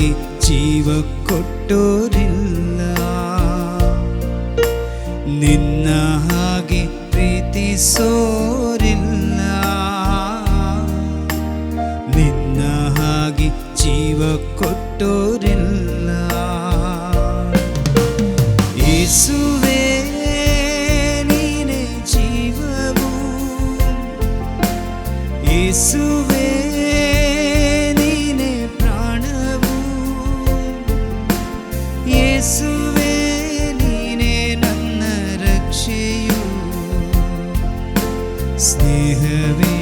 ಹಾಗೆ ಜೀವ ಕೊಟ್ಟೋರಿಲ್ಲ, ನಿನ್ನ ಹಾಗೆ ಪ್ರೀತಿಸೋರಿಲ್ಲ, ನಿನ್ನ ಹಾಗೆ ಜೀವ ಕೊಟ್ಟೋರಿಲ್ಲ. ಯೇಸುವೇ ನೀನೇ ಜೀವವು, ಯೇಸುವೇ ನೀನೇ ಪ್ರಾಣವು, ಯೇಸುವೇ ನೀನೇ ನನ್ನ ರಕ್ಷೆಯು, ಸ್ನೇಹವೇ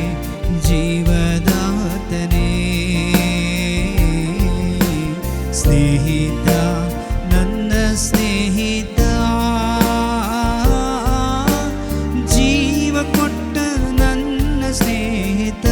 ಜೀವದಾತನೇ, ಸ್ನೇಹಿತ ನನ್ನ ಸ್ನೇಹಿತ, ಜೀವ ಕೊಟ್ಟ ನನ್ನ ಸ್ನೇಹಿತ.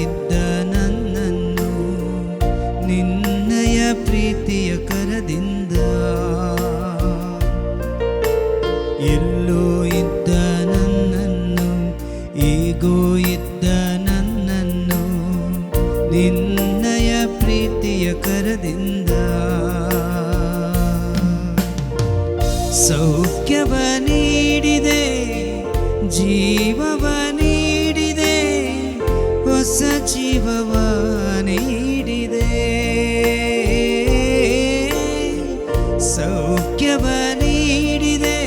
ಇದ್ದ ನನ್ನನ್ನು ನಿನ್ನಯ ಪ್ರೀತಿಯ ಕರದಿಂದ, ಎಲ್ಲೋ ಇದ್ದ ನನ್ನನ್ನು ಈಗೋ ಇದ್ದ ನನ್ನನ್ನು ನಿನ್ನಯ ಪ್ರೀತಿಯ ಕರದಿಂದ, ಸೌಖ್ಯವ ನೀಡಿದೆ, ಜೀವವ ನೀಡಿದೆ, ಹೊಸ ಜೀವವ ನೀಡಿದೆ, ಸೌಖ್ಯವ ನೀಡಿದೆ,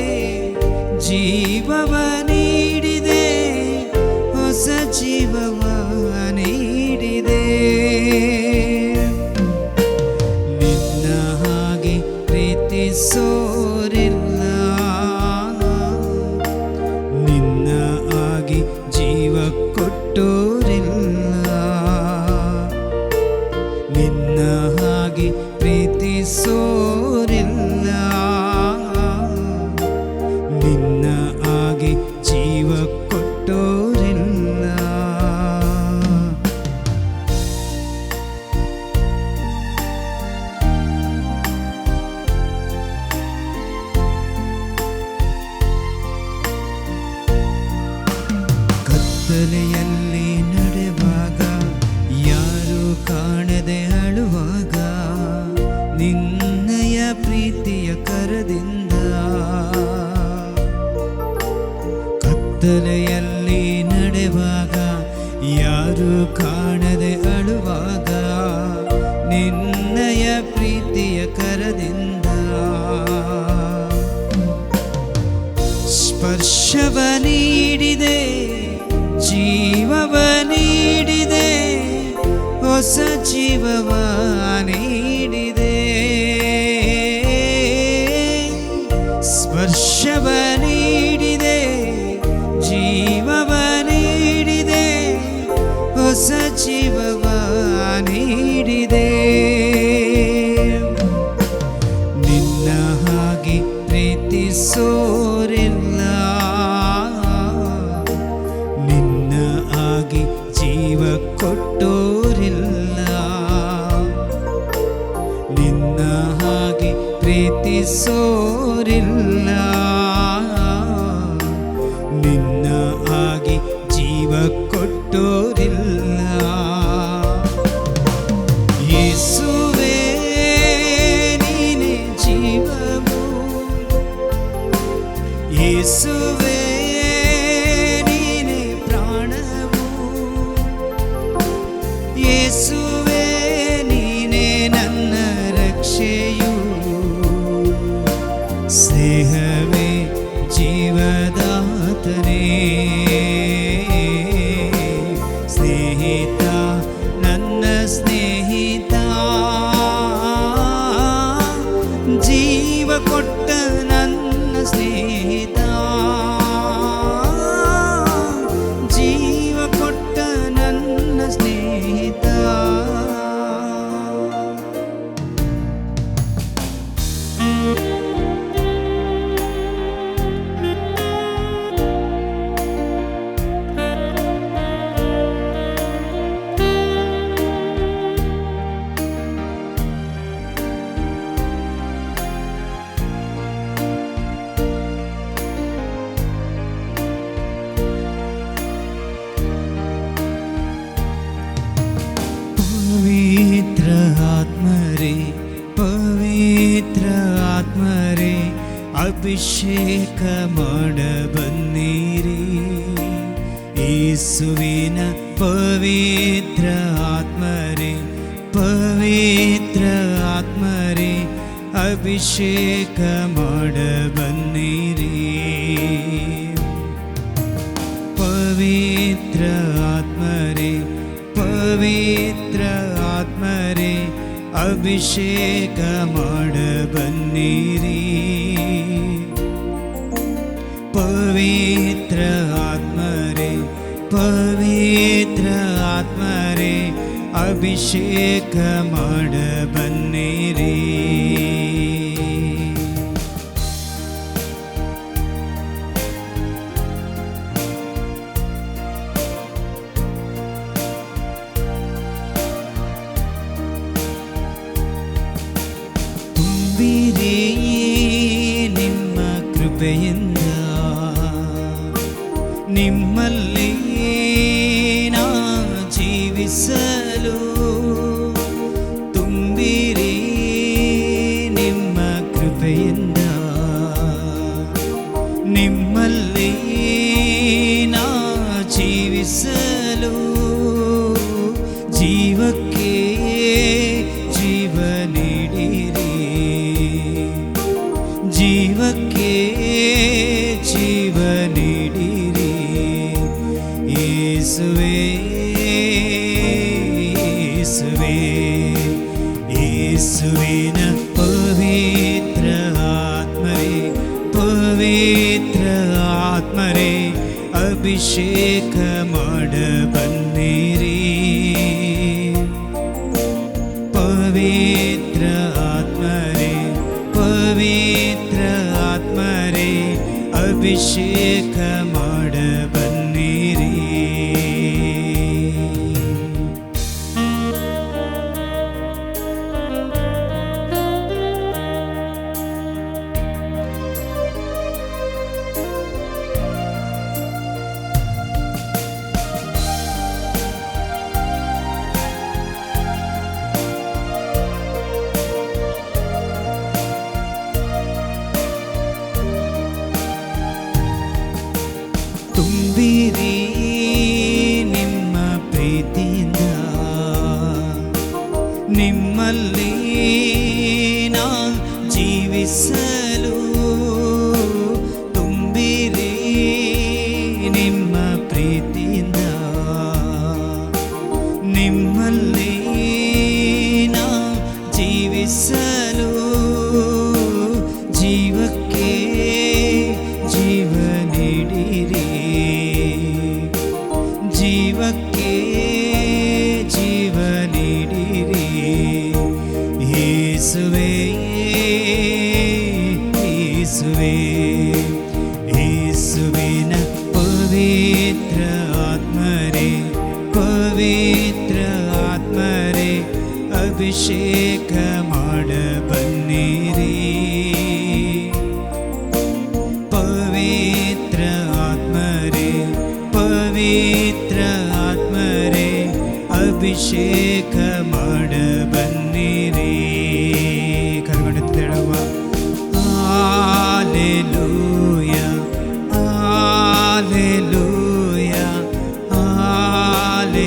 ಜೀವವ ನೀಡಿದೆ, ಹೊಸ ಜೀವವ ನೀಡಿದೆ. ನಿನ್ನ ಹಾಗೆ ಪ್ರೀತಿಸೋರಿಲ್ಲ, ನಿನ್ನ ಹಾಗೆ ಜೀವ ಕೊಟ್ಟೋರಿಲ್ಲ, ನಿನ್ನ ಹಾಗೆ ಪ್ರೀತಿಸೋರಿಲ್ಲ, ನಿನ್ನ ಹಾಗೆ ಜೀವ ಕೊಟ್ಟೋರಿಲ್ಲ. ಕತ್ತಲೆಯಲ್ಲಿ ನಡೆವಾಗ, ಯಾರು ಕಾಣದೆ ಅಳುವಾಗ, ನಿನ್ನಯ ಪ್ರೀತಿಯ ಕರದಿಂದ, ಕತ್ತಲೆಯಲ್ಲಿ ನಡೆವಾಗ, ಯಾರು ಕಾಣದೆ ಅಳುವಾಗ, ನಿನ್ನಯ ಪ್ರೀತಿಯ ಕರದಿಂದ, ಸ್ಪರ್ಶವ ನೀಡಿದೆ, ಜೀವವ ನೀಡಿದೆ, ಹೊಸ ಜೀವವ ನೀಡಿದೆ, ಸ್ಪರ್ಶವ ನೀಡಿದೆ, ಜೀವವ ನೀಡಿದೆ, ಹೊಸ ಜೀವವ ನೀಡಿದೆ. ನಿನ್ನ ಹಾಗೆ ಪ್ರೀತಿಸೋರಿಲ್ಲ, ನಿನ್ನ ಹಾಗೆ ಜೀವ ಕೊಟ್ಟೋರಿಲ್ಲ, ನಿನ್ನ ಹಾಗೆ ಪ್ರೀತಿಸೋರಿಲ್ಲ, ನಿನ್ನ ಹಾಗೆ ಜೀವ ಕೊಟ್ಟೋರಿಲ್ಲ. ಯೇಸುವೇ ನೀನೇ ಜೀವವು, ಯೇಸುವೇ ನೀನೇ ಪ್ರಾಣವು, ಯೇಸುವೇ ನೀನೇ ನನ್ನ ರಕ್ಷೆಯು, ಸ್ನೇಹವೇ ಜೀವದಾತನೇ, ಸ್ನೇಹಿತ ನನ್ನ ಸ್ನೇಹಿತ, ಜೀವ ಕೊಟ್ಟ ನನ್ನ ಸ್ನೇಹಿತ, ಜೀವ ಕೊಟ್ಟ ನನ್ನ ಸ್ನೇಹಿತ. ಆತ್ಮರೇ ಅಭಿಷೇಕ ಮಾಡ ಬನ್ನಿರಿ. ಯೇಸುವಿನ ಪವಿತ್ರ ಆತ್ಮರೇ ಪವಿತ್ರ ಆತ್ಮರೇ ಅಭಿಷೇಕ ಮಾಡ ಬನ್ನಿರಿ. ಪವಿತ್ರ ಆತ್ಮರೇ ಪವಿತ್ರ ಆತ್ಮರೇ ಅಭಿಷೇಕ ಮಾಡ ಬನ್ನಿರಿ. ಪವಿತ್ರ ಆತ್ಮರೇ ಪವಿತ್ರ ಆತ್ಮರೇ ಅಭಿಷೇಕ ಮಾಡ ಬನ್ನಿರಿ. ತುಂಬಿರಿ ನಿಮ್ಮ ಕೃಪೆಯಿಂದ ನಿಮ್ಮಲ್ಲಿ ನಾ ಜೀವಿಸಲು. ತುಂಬಿರಿ ನಿಮ್ಮ ಕೃಪೆಯಿಂದ ನಿಮ್ಮಲ್ಲಿ ನಾ ಜೀವಿಸಲು. ಜೀವಕ್ಕೆ ಜೀವ ನೀಡಿರಿ ಜೀವಕ್ಕೆ ಜೀವ ನೀಡಿರಿ. ಯೇಸುವೇ ಯೇಸುವೇ ಯೇಸುವಿನ ಪವಿತ್ರ ಆತ್ಮರೇ ಪವಿತ್ರ ಆತ್ಮರೇ ಅಭಿಷೇಕ ಮಾಡ ಬನ್ನಿರಿ. ಪವಿತ್ರ ಆತ್ಮರೇ ಪವಿತ್ರ ಆತ್ಮರೇ ಅಭಿಷೇಕ ಮಾಡ ಬನ್ನಿರಿ. ತುಂಬಿರಿ ನಿಮ್ಮ ಪ್ರೀತಿಯಿಂದ ನಿಮ್ಮಲ್ಲಿ ನಾ ಜೀವಿಸಲು. ತುಂಬಿರಿ ನಿಮ್ಮ ಪ್ರೀತಿಯಿಂದ ನಿಮ್ಮಲ್ಲಿ ನಾ ಜೀವಿಸಲು. ಜೀವಕ್ಕೆ ಜೀವ ನೀಡಿರಿ ಜೀವಕ್ಕೆ ಜೀವ ನೀಡಿರಿ. ಯೇಸುವೇ ಯೇಸುವೇ ಯೇಸುವಿನ ಪವಿತ್ರ ಆತ್ಮರೇ ಪವಿತ್ರ ಆತ್ಮರೇ ಅಭಿಷೇಕ ಮಾಡ ಬನ್ನಿರಿ. ಪವಿತ್ರ ಆತ್ಮರೇ ಪವಿತ್ರ ಆತ್ಮರೇ ಅಭಿಷೇಕ ಮಾಡ ಬನ್ನಿರಿ. ಕರ್ಗಡುತ್ತೇಳುವ hallelujah hallelujah hallelujah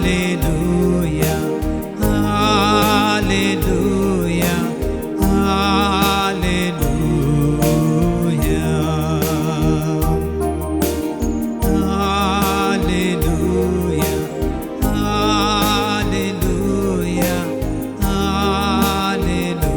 hallelujah hallelujah hallelujah hallelujah hallelujah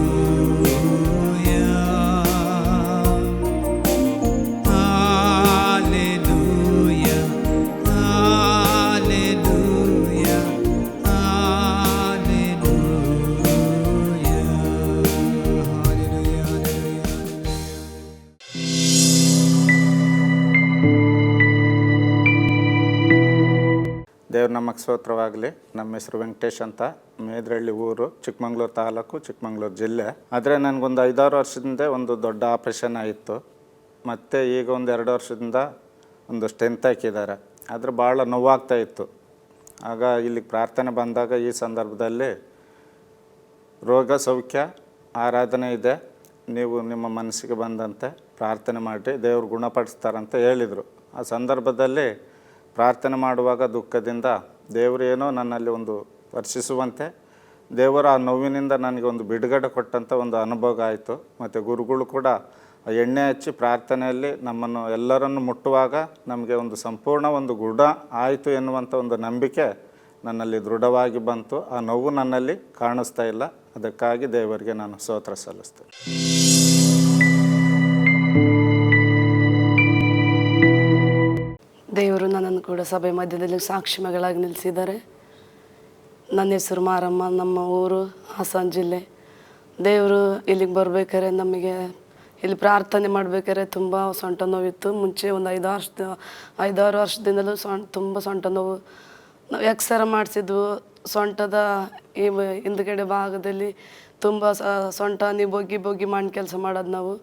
ದೇವ್ರ ನಮಗೆ ಸ್ತೋತ್ರವಾಗಲಿ. ನಮ್ಮ ಹೆಸರು ವೆಂಕಟೇಶ್ ಅಂತ, ಮೇದ್ರಳ್ಳಿ ಊರು, ಚಿಕ್ಕಮಂಗ್ಳೂರು ತಾಲೂಕು, ಚಿಕ್ಕಮಂಗ್ಳೂರು ಜಿಲ್ಲೆ. ಆದರೆ ನನಗೊಂದು 5-6 ವರ್ಷದಿಂದ ಒಂದು ದೊಡ್ಡ ಆಪ್ರೇಷನ್ ಆಯಿತು. ಮತ್ತು ಈಗ ಒಂದು 2 ವರ್ಷದಿಂದ ಒಂದು ಸ್ಟೆಂತ್ ಹಾಕಿದ್ದಾರೆ. ಆದರೆ ಭಾಳ ನೋವಾಗ್ತಾಯಿತ್ತು. ಆಗ ಇಲ್ಲಿಗೆ ಪ್ರಾರ್ಥನೆ ಬಂದಾಗ ಈ ಸಂದರ್ಭದಲ್ಲಿ ರೋಗ ಸೌಖ್ಯ ಆರಾಧನೆ ಇದೆ, ನೀವು ನಿಮ್ಮ ಮನಸ್ಸಿಗೆ ಬಂದಂತೆ ಪ್ರಾರ್ಥನೆ ಮಾಡಿ ದೇವರು ಗುಣಪಡಿಸ್ತಾರಂತ ಹೇಳಿದರು. ಆ ಸಂದರ್ಭದಲ್ಲಿ ಪ್ರಾರ್ಥನೆ ಮಾಡುವಾಗ ದುಃಖದಿಂದ ದೇವರು ಏನೋ ನನ್ನಲ್ಲಿ ಒಂದು ಸ್ಪರ್ಶಿಸುವಂತೆ ದೇವರ ಆ ನೋವಿನಿಂದ ನನಗೆ ಒಂದು ಬಿಡುಗಡೆ ಕೊಟ್ಟಂಥ ಒಂದು ಅನುಭವ ಆಯಿತು. ಮತ್ತು ಗುರುಗಳು ಕೂಡ ಎಣ್ಣೆ ಹಚ್ಚಿ ಪ್ರಾರ್ಥನೆಯಲ್ಲಿ ನಮ್ಮನ್ನು ಎಲ್ಲರನ್ನು ಮುಟ್ಟುವಾಗ ನಮಗೆ ಒಂದು ಸಂಪೂರ್ಣ ಒಂದು ಗುಣ ಆಯಿತು ಎನ್ನುವಂಥ ಒಂದು ನಂಬಿಕೆ ನನ್ನಲ್ಲಿ ದೃಢವಾಗಿ ಬಂತು. ಆ ನೋವು ನನ್ನಲ್ಲಿ ಕಾಣಿಸ್ತಾ ಇಲ್ಲ. ಅದಕ್ಕಾಗಿ ದೇವರಿಗೆ ನಾನು ಸ್ತೋತ್ರ ಸಲ್ಲಿಸ್ತೇನೆ. ದೇವರು ನನ್ನನ್ನು ಕೂಡ ಸಭೆ ಮಧ್ಯದಲ್ಲಿ ಸಾಕ್ಷಿ ಮಗಳಾಗಿ ನಿಲ್ಲಿಸಿದ್ದಾರೆ. ನನ್ನ ಹೆಸರು ಮಾರಮ್ಮ, ನಮ್ಮ ಊರು ಹಾಸನ ಜಿಲ್ಲೆ. ದೇವರು ಇಲ್ಲಿಗೆ ಬರ್ಬೇಕಾದ್ರೆ ನಮಗೆ ಇಲ್ಲಿ ಪ್ರಾರ್ಥನೆ ಮಾಡ್ಬೇಕಾದ್ರೆ ತುಂಬ ಸೊಂಟ ನೋವಿತ್ತು. ಮುಂಚೆ ಒಂದು 5-6 ವರ್ಷದಿಂದಲೂ ತುಂಬ ಸೊಂಟ ನೋವು. ನಾವು ಎಕ್ಸರೆ ಮಾಡಿಸಿದ್ವು. ಸೊಂಟದ ಈ ಹಿಂದ್ಗಡೆ ಭಾಗದಲ್ಲಿ ತುಂಬ ಸೊಂಟ ಬೊಗ್ಗಿ ಮಣ್ಣು ಕೆಲಸ ಮಾಡೋದು. ನಾವು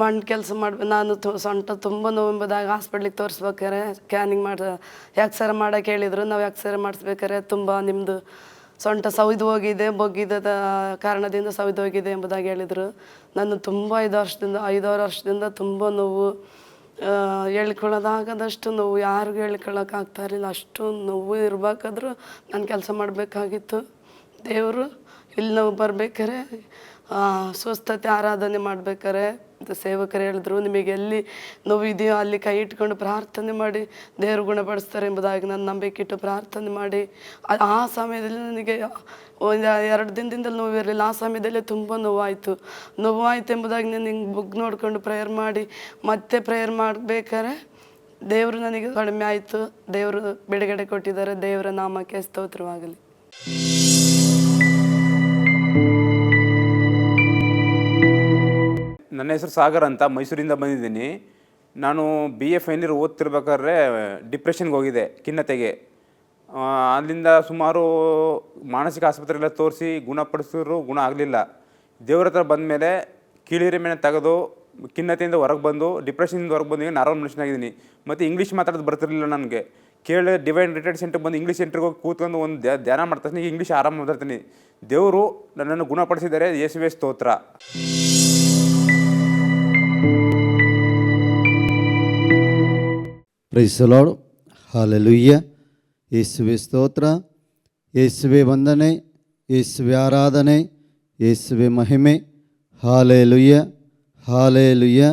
ಮಣ್ಣು ಕೆಲಸ ನಾನು ಸೊಂಟ ತುಂಬ ನೋವೆಂಬುದಾಗಿ ಹಾಸ್ಪಿಟ್ಲಿಗೆ ತೋರಿಸ್ಬೇಕಾರೆ ಸ್ಕ್ಯಾನಿಂಗ್ ಎಕ್ಸರೆ ಮಾಡೋಕೆ ಹೇಳಿದರು. ನಾವು ಎಕ್ಸರೆ ಮಾಡಿಸ್ಬೇಕಾರೆ ತುಂಬ ನಿಮ್ಮದು ಸೊಂಟ ಸವಿದು ಹೋಗಿದೆ, ಬೊಗ್ಗಿದ ಕಾರಣದಿಂದ ಸವಿದು ಹೋಗಿದೆ ಎಂಬುದಾಗಿ ಹೇಳಿದರು. ನಾನು ತುಂಬ 5-6 ವರ್ಷದಿಂದ ತುಂಬ ನೋವು, ಹೇಳ್ಕೊಳ್ಳೋದಾಗದಷ್ಟು ನೋವು, ಯಾರಿಗೂ ಹೇಳ್ಕೊಳ್ಳೋಕ್ಕಾಗ್ತಾಯಿರಲಿಲ್ಲ. ಅಷ್ಟು ನೋವು ಇರಬೇಕಾದ್ರೂ ನಾನು ಕೆಲಸ ಮಾಡಬೇಕಾಗಿತ್ತು. ದೇವರು ಇಲ್ಲಿ ನಾವು ಬರ್ಬೇಕಾರೆ ಸ್ವಸ್ಥತೆ ಆರಾಧನೆ ಮಾಡ್ಬೇಕಾರೆ ಸೇವಕರು ಹೇಳಿದ್ರು, ನಿಮಗೆ ಎಲ್ಲಿ ನೋವು ಇದೆಯೋ ಅಲ್ಲಿ ಕೈ ಇಟ್ಕೊಂಡು ಪ್ರಾರ್ಥನೆ ಮಾಡಿ ದೇವರು ಗುಣಪಡಿಸ್ತಾರೆ ಎಂಬುದಾಗಿ ನಾನು ನಂಬಿಕೆ ಇಟ್ಟು ಪ್ರಾರ್ಥನೆ ಮಾಡಿ ಆ ಸಮಯದಲ್ಲಿ ನನಗೆ 2 ದಿನದಿಂದಲೂ ನೋವಿರಲಿಲ್ಲ. ಆ ಸಮಯದಲ್ಲೇ ತುಂಬ ನೋವಾಯಿತು ಎಂಬುದಾಗಿ ನಾನು ಹಿಂಗೆ ಬುಗ್ ನೋಡ್ಕೊಂಡು ಪ್ರೇಯರ್ ಮಾಡಿ ಮತ್ತೆ ಪ್ರೇಯರ್ ಮಾಡಬೇಕಾದ್ರೆ ದೇವರು ನನಗೆ ಕಡಿಮೆ ಆಯಿತು. ದೇವರು ಬಿಡುಗಡೆ ಕೊಟ್ಟಿದ್ದಾರೆ. ದೇವರ ನಾಮಕ್ಕೆ ಸ್ತೋತ್ರವಾಗಲಿ. ನನ್ನ ಹೆಸರು ಸಾಗರ್ ಅಂತ, ಮೈಸೂರಿಂದ ಬಂದಿದ್ದೀನಿ. ನಾನು BA ಫೈನಲ್ ಇಯರ್ ಓದ್ತಿರ್ಬೇಕಾದ್ರೆ ಡಿಪ್ರೆಷನ್ಗೆ ಹೋಗಿದ್ದೆ, ಖಿನ್ನತೆಗೆ. ಅಲ್ಲಿಂದ ಸುಮಾರು ಮಾನಸಿಕ ಆಸ್ಪತ್ರೆಲ್ಲ ತೋರಿಸಿ ಗುಣಪಡಿಸಿದ್ರು, ಗುಣ ಆಗಲಿಲ್ಲ. ದೇವ್ರ ಹತ್ರ ಬಂದ ಮೇಲೆ ಕೀಳಿರಿ ಮೇಲೆ ತೆಗೆದು ಖಿನ್ನತೆಯಿಂದ ಹೊರಗೆ ಬಂದು ಡಿಪ್ರೆಷನಿಂದ ಹೊರಗೆ ಬಂದು ನಾರ್ಮಲ್ ಮನುಷ್ಯನಾಗಿದ್ದೀನಿ. ಮತ್ತು ಇಂಗ್ಲೀಷ್ ಮಾತಾಡೋದು ಬರ್ತಿರಲಿಲ್ಲ ನನಗೆ. ಡಿವೈನ್ ರಿಟ್ರೀಟ್ ಸೆಂಟರ್ ಬಂದು ಇಂಗ್ಲೀಷ್ ಸೆಂಟ್ರಿಗೆ ಹೋಗಿ ಕೂತ್ಕೊಂಡು ಒಂದು ಧ್ಯಾನ ಮಾಡ್ತಾನೆ, ಈಗ ಇಂಗ್ಲೀಷ್ ಆರಾಮ ಮಾತಾಡ್ತೀನಿ. ದೇವರು ನನ್ನನ್ನು ಗುಣಪಡಿಸಿದ್ದಾರೆ. ಯೇಸುವೇ ಸ್ತೋತ್ರ. Praise the lord. ಹಲ್ಲೆಲೂಯಾ. ಯೇಸುವೇ ಸ್ತೋತ್ರ, ಯೇಸುವೇ ವಂದನೆ, ಯೇಸುವೇ ಆರಾಧನೆ, ಯೇಸುವೇ ಮಹಿಮೆ. Hallelujah, hallelujah,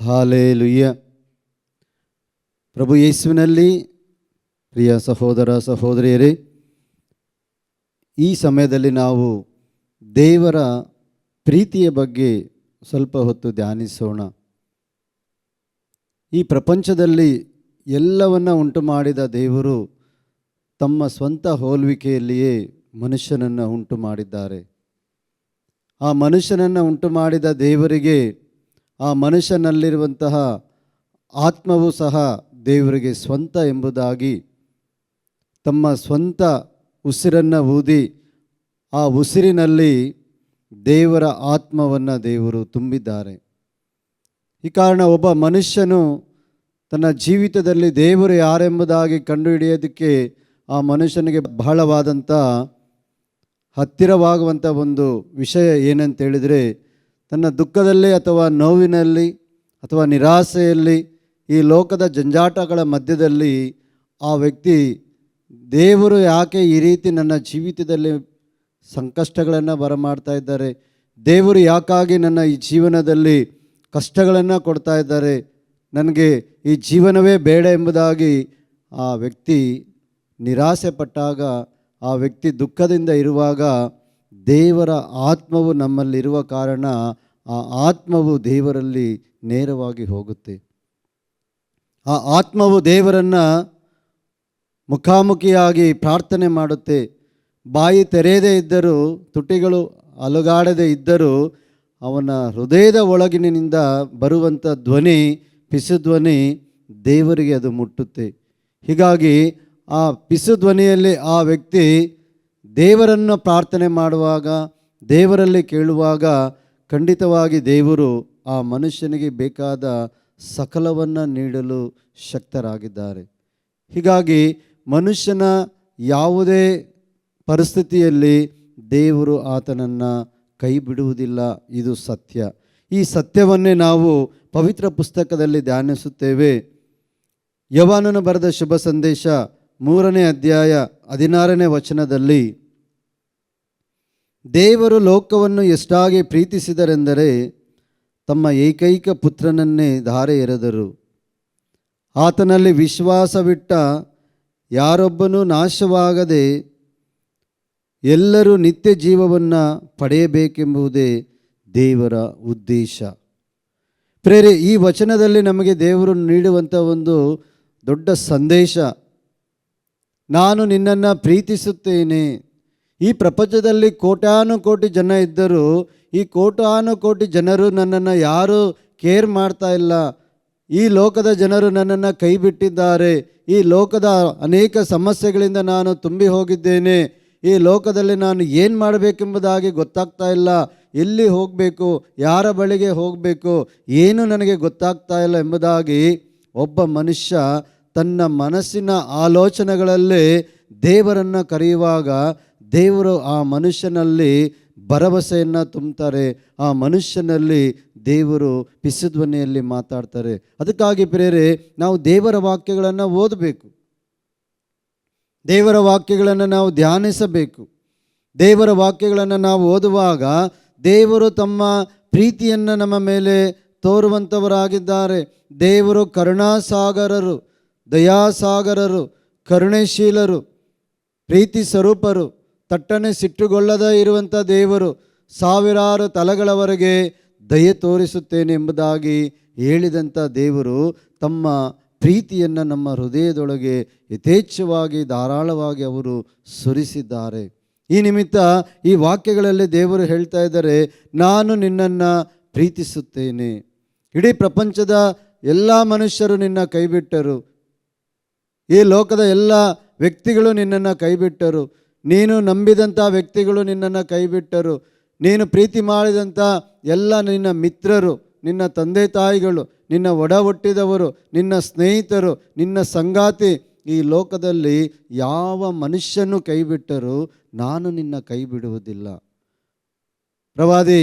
hallelujah. ಪ್ರಭು ಯೇಸುವಿನಲ್ಲಿ ಪ್ರಿಯ ಸಹೋದರ ಸಹೋದರಿಯರೇ, ಈ ಸಮಯದಲ್ಲಿ ನಾವು ದೇವರ ಪ್ರೀತಿಯ ಬಗ್ಗೆ ಸ್ವಲ್ಪ ಹೊತ್ತು ಧ್ಯಾನಿಸೋಣ. ಈ ಪ್ರಪಂಚದಲ್ಲಿ ಎಲ್ಲವನ್ನ ಉಂಟು ಮಾಡಿದ ದೇವರು ತಮ್ಮ ಸ್ವಂತ ಹೋಲುವಿಕೆಯಲ್ಲಿಯೇ ಮನುಷ್ಯನನ್ನು ಉಂಟು ಮಾಡಿದ್ದಾರೆ. ಆ ಮನುಷ್ಯನನ್ನು ಉಂಟು ಮಾಡಿದ ದೇವರಿಗೆ ಆ ಮನುಷ್ಯನಲ್ಲಿರುವಂತಹ ಆತ್ಮವೂ ಸಹ ದೇವರಿಗೆ ಸ್ವಂತ ಎಂಬುದಾಗಿ ತಮ್ಮ ಸ್ವಂತ ಉಸಿರನ್ನು ಊದಿ ಆ ಉಸಿರಿನಲ್ಲಿ ದೇವರ ಆತ್ಮವನ್ನು ದೇವರು ತುಂಬಿದ್ದಾರೆ. ಈ ಕಾರಣ ಒಬ್ಬ ಮನುಷ್ಯನು ತನ್ನ ಜೀವಿತದಲ್ಲಿ ದೇವರು ಯಾರೆಂಬುದಾಗಿ ಕಂಡುಹಿಡಿಯೋದಕ್ಕೆ ಆ ಮನುಷ್ಯನಿಗೆ ಬಹಳವಾದಂಥ ಹತ್ತಿರವಾಗುವಂಥ ಒಂದು ವಿಷಯ ಏನಂತೇಳಿದರೆ, ತನ್ನ ದುಃಖದಲ್ಲಿ ಅಥವಾ ನೋವಿನಲ್ಲಿ ಅಥವಾ ನಿರಾಸೆಯಲ್ಲಿ ಈ ಲೋಕದ ಜಂಜಾಟಗಳ ಮಧ್ಯದಲ್ಲಿ ಆ ವ್ಯಕ್ತಿ ದೇವರು ಯಾಕೆ ಈ ರೀತಿ ನನ್ನ ಜೀವಿತದಲ್ಲಿ ಸಂಕಷ್ಟಗಳನ್ನು ಬರಮಾಡ್ತಾ ಇದ್ದಾರೆ, ದೇವರು ಯಾಕಾಗಿ ನನ್ನ ಈ ಜೀವನದಲ್ಲಿ ಕಷ್ಟಗಳನ್ನು ಕೊಡ್ತಾ ಇದ್ದಾರೆ, ನನಗೆ ಈ ಜೀವನವೇ ಬೇಡ ಎಂಬುದಾಗಿ ಆ ವ್ಯಕ್ತಿ ನಿರಾಸೆ ಪಟ್ಟಾಗ, ಆ ವ್ಯಕ್ತಿ ದುಃಖದಿಂದ ಇರುವಾಗ ದೇವರ ಆತ್ಮವು ನಮ್ಮಲ್ಲಿರುವ ಕಾರಣ ಆ ಆತ್ಮವು ದೇವರಲ್ಲಿ ನೇರವಾಗಿ ಹೋಗುತ್ತೆ. ಆ ಆತ್ಮವು ದೇವರನ್ನು ಮುಖಾಮುಖಿಯಾಗಿ ಪ್ರಾರ್ಥನೆ ಮಾಡುತ್ತೆ. ಬಾಯಿ ತೆರೆಯದೇ ಇದ್ದರೂ, ತುಟಿಗಳು ಅಲುಗಾಡದೇ ಇದ್ದರೂ ಅವನ ಹೃದಯದ ಒಳಗಿನಿಂದ ಬರುವಂಥ ಧ್ವನಿ, ಪಿಸುಧ್ವನಿ ದೇವರಿಗೆ ಅದು ಮುಟ್ಟುತ್ತೆ. ಹೀಗಾಗಿ ಆ ಪಿಸುಧ್ವನಿಯಲ್ಲಿ ಆ ವ್ಯಕ್ತಿ ದೇವರನ್ನು ಪ್ರಾರ್ಥನೆ ಮಾಡುವಾಗ, ದೇವರಲ್ಲಿ ಕೇಳುವಾಗ ಖಂಡಿತವಾಗಿ ದೇವರು ಆ ಮನುಷ್ಯನಿಗೆ ಬೇಕಾದ ಸಕಲವನ್ನು ನೀಡಲು ಶಕ್ತರಾಗಿದ್ದಾರೆ. ಹೀಗಾಗಿ ಮನುಷ್ಯನ ಯಾವುದೇ ಪರಿಸ್ಥಿತಿಯಲ್ಲಿ ದೇವರು ಆತನನ್ನು ಕೈ ಬಿಡುವುದಿಲ್ಲ. ಇದು ಸತ್ಯ. ಈ ಸತ್ಯವನ್ನೇ ನಾವು ಪವಿತ್ರ ಪುಸ್ತಕದಲ್ಲಿ ಧ್ಯಾನಿಸುತ್ತೇವೆ. ಯೋಹಾನನು ಬರೆದ ಶುಭ ಸಂದೇಶ 3ನೇ ಅಧ್ಯಾಯ 16ನೇ ವಚನದಲ್ಲಿ, ದೇವರು ಲೋಕವನ್ನು ಎಷ್ಟಾಗಿ ಪ್ರೀತಿಸಿದರೆಂದರೆ ತಮ್ಮ ಏಕೈಕ ಪುತ್ರನನ್ನೇ ಧಾರೆ ಎರೆದರು. ಆತನಲ್ಲಿ ವಿಶ್ವಾಸವಿಟ್ಟ ಯಾರೊಬ್ಬನೂ ನಾಶವಾಗದೆ ಎಲ್ಲರೂ ನಿತ್ಯ ಜೀವವನ್ನು ಪಡೆಯಬೇಕೆಂಬುದೇ ದೇವರ ಉದ್ದೇಶ. ಪ್ರೇರೆ, ಈ ವಚನದಲ್ಲಿ ನಮಗೆ ದೇವರು ನೀಡುವಂಥ ಒಂದು ದೊಡ್ಡ ಸಂದೇಶ, ನಾನು ನಿನ್ನನ್ನು ಪ್ರೀತಿಸುತ್ತೇನೆ. ಈ ಪ್ರಪಂಚದಲ್ಲಿ ಕೋಟ್ಯಾನುಕೋಟಿ ಜನ ಇದ್ದರೂ ಈ ಕೋಟ್ಯಾನುಕೋಟಿ ಜನರು ನನ್ನನ್ನು ಯಾರೂ ಕೇರ್ ಮಾಡ್ತಾ ಇಲ್ಲ. ಈ ಲೋಕದ ಜನರು ನನ್ನನ್ನು ಕೈ ಬಿಟ್ಟಿದ್ದಾರೆ. ಈ ಲೋಕದ ಅನೇಕ ಸಮಸ್ಯೆಗಳಿಂದ ನಾನು ತುಂಬಿ ಹೋಗಿದ್ದೇನೆ. ಈ ಲೋಕದಲ್ಲಿ ನಾನು ಏನು ಮಾಡಬೇಕೆಂಬುದಾಗಿ ಗೊತ್ತಾಗ್ತಾ ಇಲ್ಲ. ಎಲ್ಲಿ ಹೋಗಬೇಕು, ಯಾರ ಬಳಿಗೆ ಹೋಗಬೇಕು, ಏನು ನನಗೆ ಗೊತ್ತಾಗ್ತಾ ಇಲ್ಲ ಎಂಬುದಾಗಿ ಒಬ್ಬ ಮನುಷ್ಯ ತನ್ನ ಮನಸ್ಸಿನ ಆಲೋಚನೆಗಳಲ್ಲೇ ದೇವರನ್ನು ಕರೆಯುವಾಗ ದೇವರು ಆ ಮನುಷ್ಯನಲ್ಲಿ ಭರವಸೆಯನ್ನು ತುಂಬುತ್ತಾರೆ. ಆ ಮನುಷ್ಯನಲ್ಲಿ ದೇವರು ಪಿಸುಧ್ವನಿಯಲ್ಲಿ ಮಾತಾಡ್ತಾರೆ. ಅದಕ್ಕಾಗಿ ಪ್ರೇರೆ, ನಾವು ದೇವರ ವಾಕ್ಯಗಳನ್ನು ಓದಬೇಕು. ದೇವರ ವಾಕ್ಯಗಳನ್ನು ನಾವು ಧ್ಯಾನಿಸಬೇಕು. ದೇವರ ವಾಕ್ಯಗಳನ್ನು ನಾವು ಓದುವಾಗ ದೇವರು ತಮ್ಮ ಪ್ರೀತಿಯನ್ನು ನಮ್ಮ ಮೇಲೆ ತೋರುವಂಥವರಾಗಿದ್ದಾರೆ. ದೇವರು ಕರುಣಾಸಾಗರರು, ದಯಾಸಾಗರರು, ಕರುಣೆಶೀಲರು, ಪ್ರೀತಿ ಸ್ವರೂಪರು, ತಟ್ಟನೆ ಸಿಟ್ಟುಗೊಳ್ಳದೇ ಇರುವಂಥ ದೇವರು, ಸಾವಿರಾರು ತಲೆಗಳವರೆಗೆ ದಯೆ ತೋರಿಸುತ್ತೇನೆ ಎಂಬುದಾಗಿ ಹೇಳಿದಂಥ ದೇವರು ತಮ್ಮ ಪ್ರೀತಿಯನ್ನು ನಮ್ಮ ಹೃದಯದೊಳಗೆ ಯಥೇಚ್ಛವಾಗಿ ಧಾರಾಳವಾಗಿ ಅವರು ಸುರಿಸಿದ್ದಾರೆ. ಈ ನಿಮಿತ್ತ ಈ ವಾಕ್ಯಗಳಲ್ಲಿ ದೇವರು ಹೇಳ್ತಾ ಇದ್ದಾರೆ, ನಾನು ನಿನ್ನನ್ನು ಪ್ರೀತಿಸುತ್ತೇನೆ. ಇಡೀ ಪ್ರಪಂಚದ ಎಲ್ಲ ಮನುಷ್ಯರು ನಿನ್ನ ಕೈಬಿಟ್ಟರು. ಈ ಲೋಕದ ಎಲ್ಲ ವ್ಯಕ್ತಿಗಳು ನಿನ್ನನ್ನು ಕೈಬಿಟ್ಟರು. ನೀನು ನಂಬಿದಂಥ ವ್ಯಕ್ತಿಗಳು ನಿನ್ನನ್ನು ಕೈಬಿಟ್ಟರು. ನೀನು ಪ್ರೀತಿ ಮಾಡಿದಂಥ ಎಲ್ಲ ನಿನ್ನ ಮಿತ್ರರು, ನಿನ್ನ ತಂದೆ ತಾಯಿಗಳು, ನಿನ್ನ ಒಡ ಹುಟ್ಟಿದವರು, ನಿನ್ನ ಸ್ನೇಹಿತರು, ನಿನ್ನ ಸಂಗಾತಿ, ಈ ಲೋಕದಲ್ಲಿ ಯಾವ ಮನುಷ್ಯನೂ ಕೈಬಿಟ್ಟರು, ನಾನು ನಿನ್ನ ಕೈ ಬಿಡುವುದಿಲ್ಲ. ಪ್ರವಾದಿ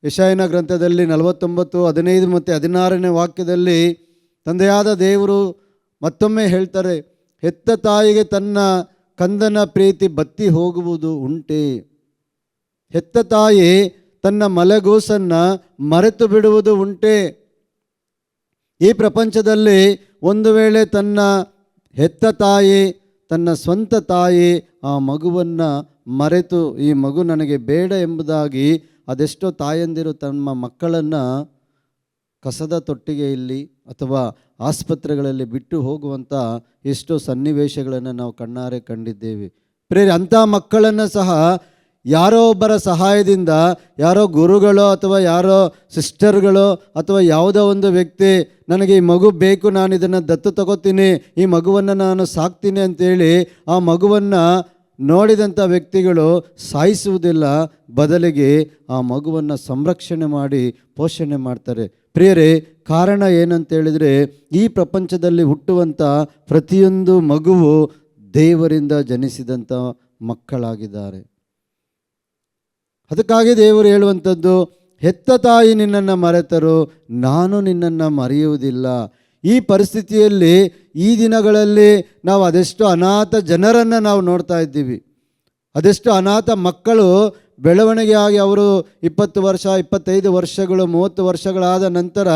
ಯೆಶಾಯನ ಗ್ರಂಥದಲ್ಲಿ 49, 15 ಮತ್ತು 16ನೇ ವಾಕ್ಯದಲ್ಲಿ ತಂದೆಯಾದ ದೇವರು ಮತ್ತೊಮ್ಮೆ ಹೇಳ್ತಾರೆ, ಹೆತ್ತ ತಾಯಿಗೆ ತನ್ನ ಕಂದನ ಪ್ರೀತಿ ಬತ್ತಿ ಹೋಗುವುದು ಉಂಟೆ. ಹೆತ್ತ ತಾಯಿ ತನ್ನ ಮಲೆಗೂಸನ್ನು ಮರೆತು ಬಿಡುವುದು ಉಂಟೆ. ಈ ಪ್ರಪಂಚದಲ್ಲಿ ಒಂದು ವೇಳೆ ತನ್ನ ಹೆತ್ತ ತಾಯಿ, ತನ್ನ ಸ್ವಂತ ತಾಯಿ ಆ ಮಗುವನ್ನು ಮರೆತು ಈ ಮಗು ನನಗೆ ಬೇಡ ಎಂಬುದಾಗಿ ಅದೆಷ್ಟೋ ತಾಯಂದಿರು ತಮ್ಮ ಮಕ್ಕಳನ್ನು ಕಸದ ತೊಟ್ಟಿಗೆಯಲ್ಲಿ ಅಥವಾ ಆಸ್ಪತ್ರೆಗಳಲ್ಲಿ ಬಿಟ್ಟು ಹೋಗುವಂಥ ಎಷ್ಟೋ ಸನ್ನಿವೇಶಗಳನ್ನು ನಾವು ಕಣ್ಣಾರೆ ಕಂಡಿದ್ದೇವೆ. ಪ್ರೇರೆ, ಅಂಥ ಮಕ್ಕಳನ್ನು ಸಹ ಯಾರೋ ಒಬ್ಬರ ಸಹಾಯದಿಂದ, ಯಾರೋ ಗುರುಗಳೋ ಅಥವಾ ಯಾರೋ ಸಿಸ್ಟರ್ಗಳೋ ಅಥವಾ ಯಾವುದೋ ಒಂದು ವ್ಯಕ್ತಿ ನನಗೆ ಈ ಮಗು ಬೇಕು, ನಾನು ಇದನ್ನು ದತ್ತು ತಗೋತೀನಿ, ಈ ಮಗುವನ್ನು ನಾನು ಸಾಕ್ತೀನಿ ಅಂತೇಳಿ ಆ ಮಗುವನ್ನು ನೋಡಿದಂಥ ವ್ಯಕ್ತಿಗಳು ಸಾಯಿಸುವುದಿಲ್ಲ, ಬದಲಿಗೆ ಆ ಮಗುವನ್ನು ಸಂರಕ್ಷಣೆ ಮಾಡಿ ಪೋಷಣೆ ಮಾಡ್ತಾರೆ. ಪ್ರಿಯರೇ, ಕಾರಣ ಏನಂತೇಳಿದರೆ ಈ ಪ್ರಪಂಚದಲ್ಲಿ ಹುಟ್ಟುವಂಥ ಪ್ರತಿಯೊಂದು ಮಗುವು ದೇವರಿಂದ ಜನಿಸಿದಂಥ ಮಕ್ಕಳಾಗಿದ್ದಾರೆ. ಅದಕ್ಕಾಗಿ ದೇವರು ಹೇಳುವಂಥದ್ದು, ಹೆತ್ತ ತಾಯಿ ನಿನ್ನನ್ನು ಮರೆತರು, ನಾನು ನಿನ್ನನ್ನು ಮರೆಯುವುದಿಲ್ಲ. ಈ ಪರಿಸ್ಥಿತಿಯಲ್ಲಿ ಈ ದಿನಗಳಲ್ಲಿ ನಾವು ಅದೆಷ್ಟು ಅನಾಥ ಜನರನ್ನು ನಾವು ನೋಡ್ತಾ ಇದ್ದೀವಿ. ಅದೆಷ್ಟು ಅನಾಥ ಮಕ್ಕಳು ಬೆಳವಣಿಗೆಯಾಗಿ ಅವರು 20 ವರ್ಷ, 25 ವರ್ಷಗಳು, 30 ವರ್ಷಗಳಾದ ನಂತರ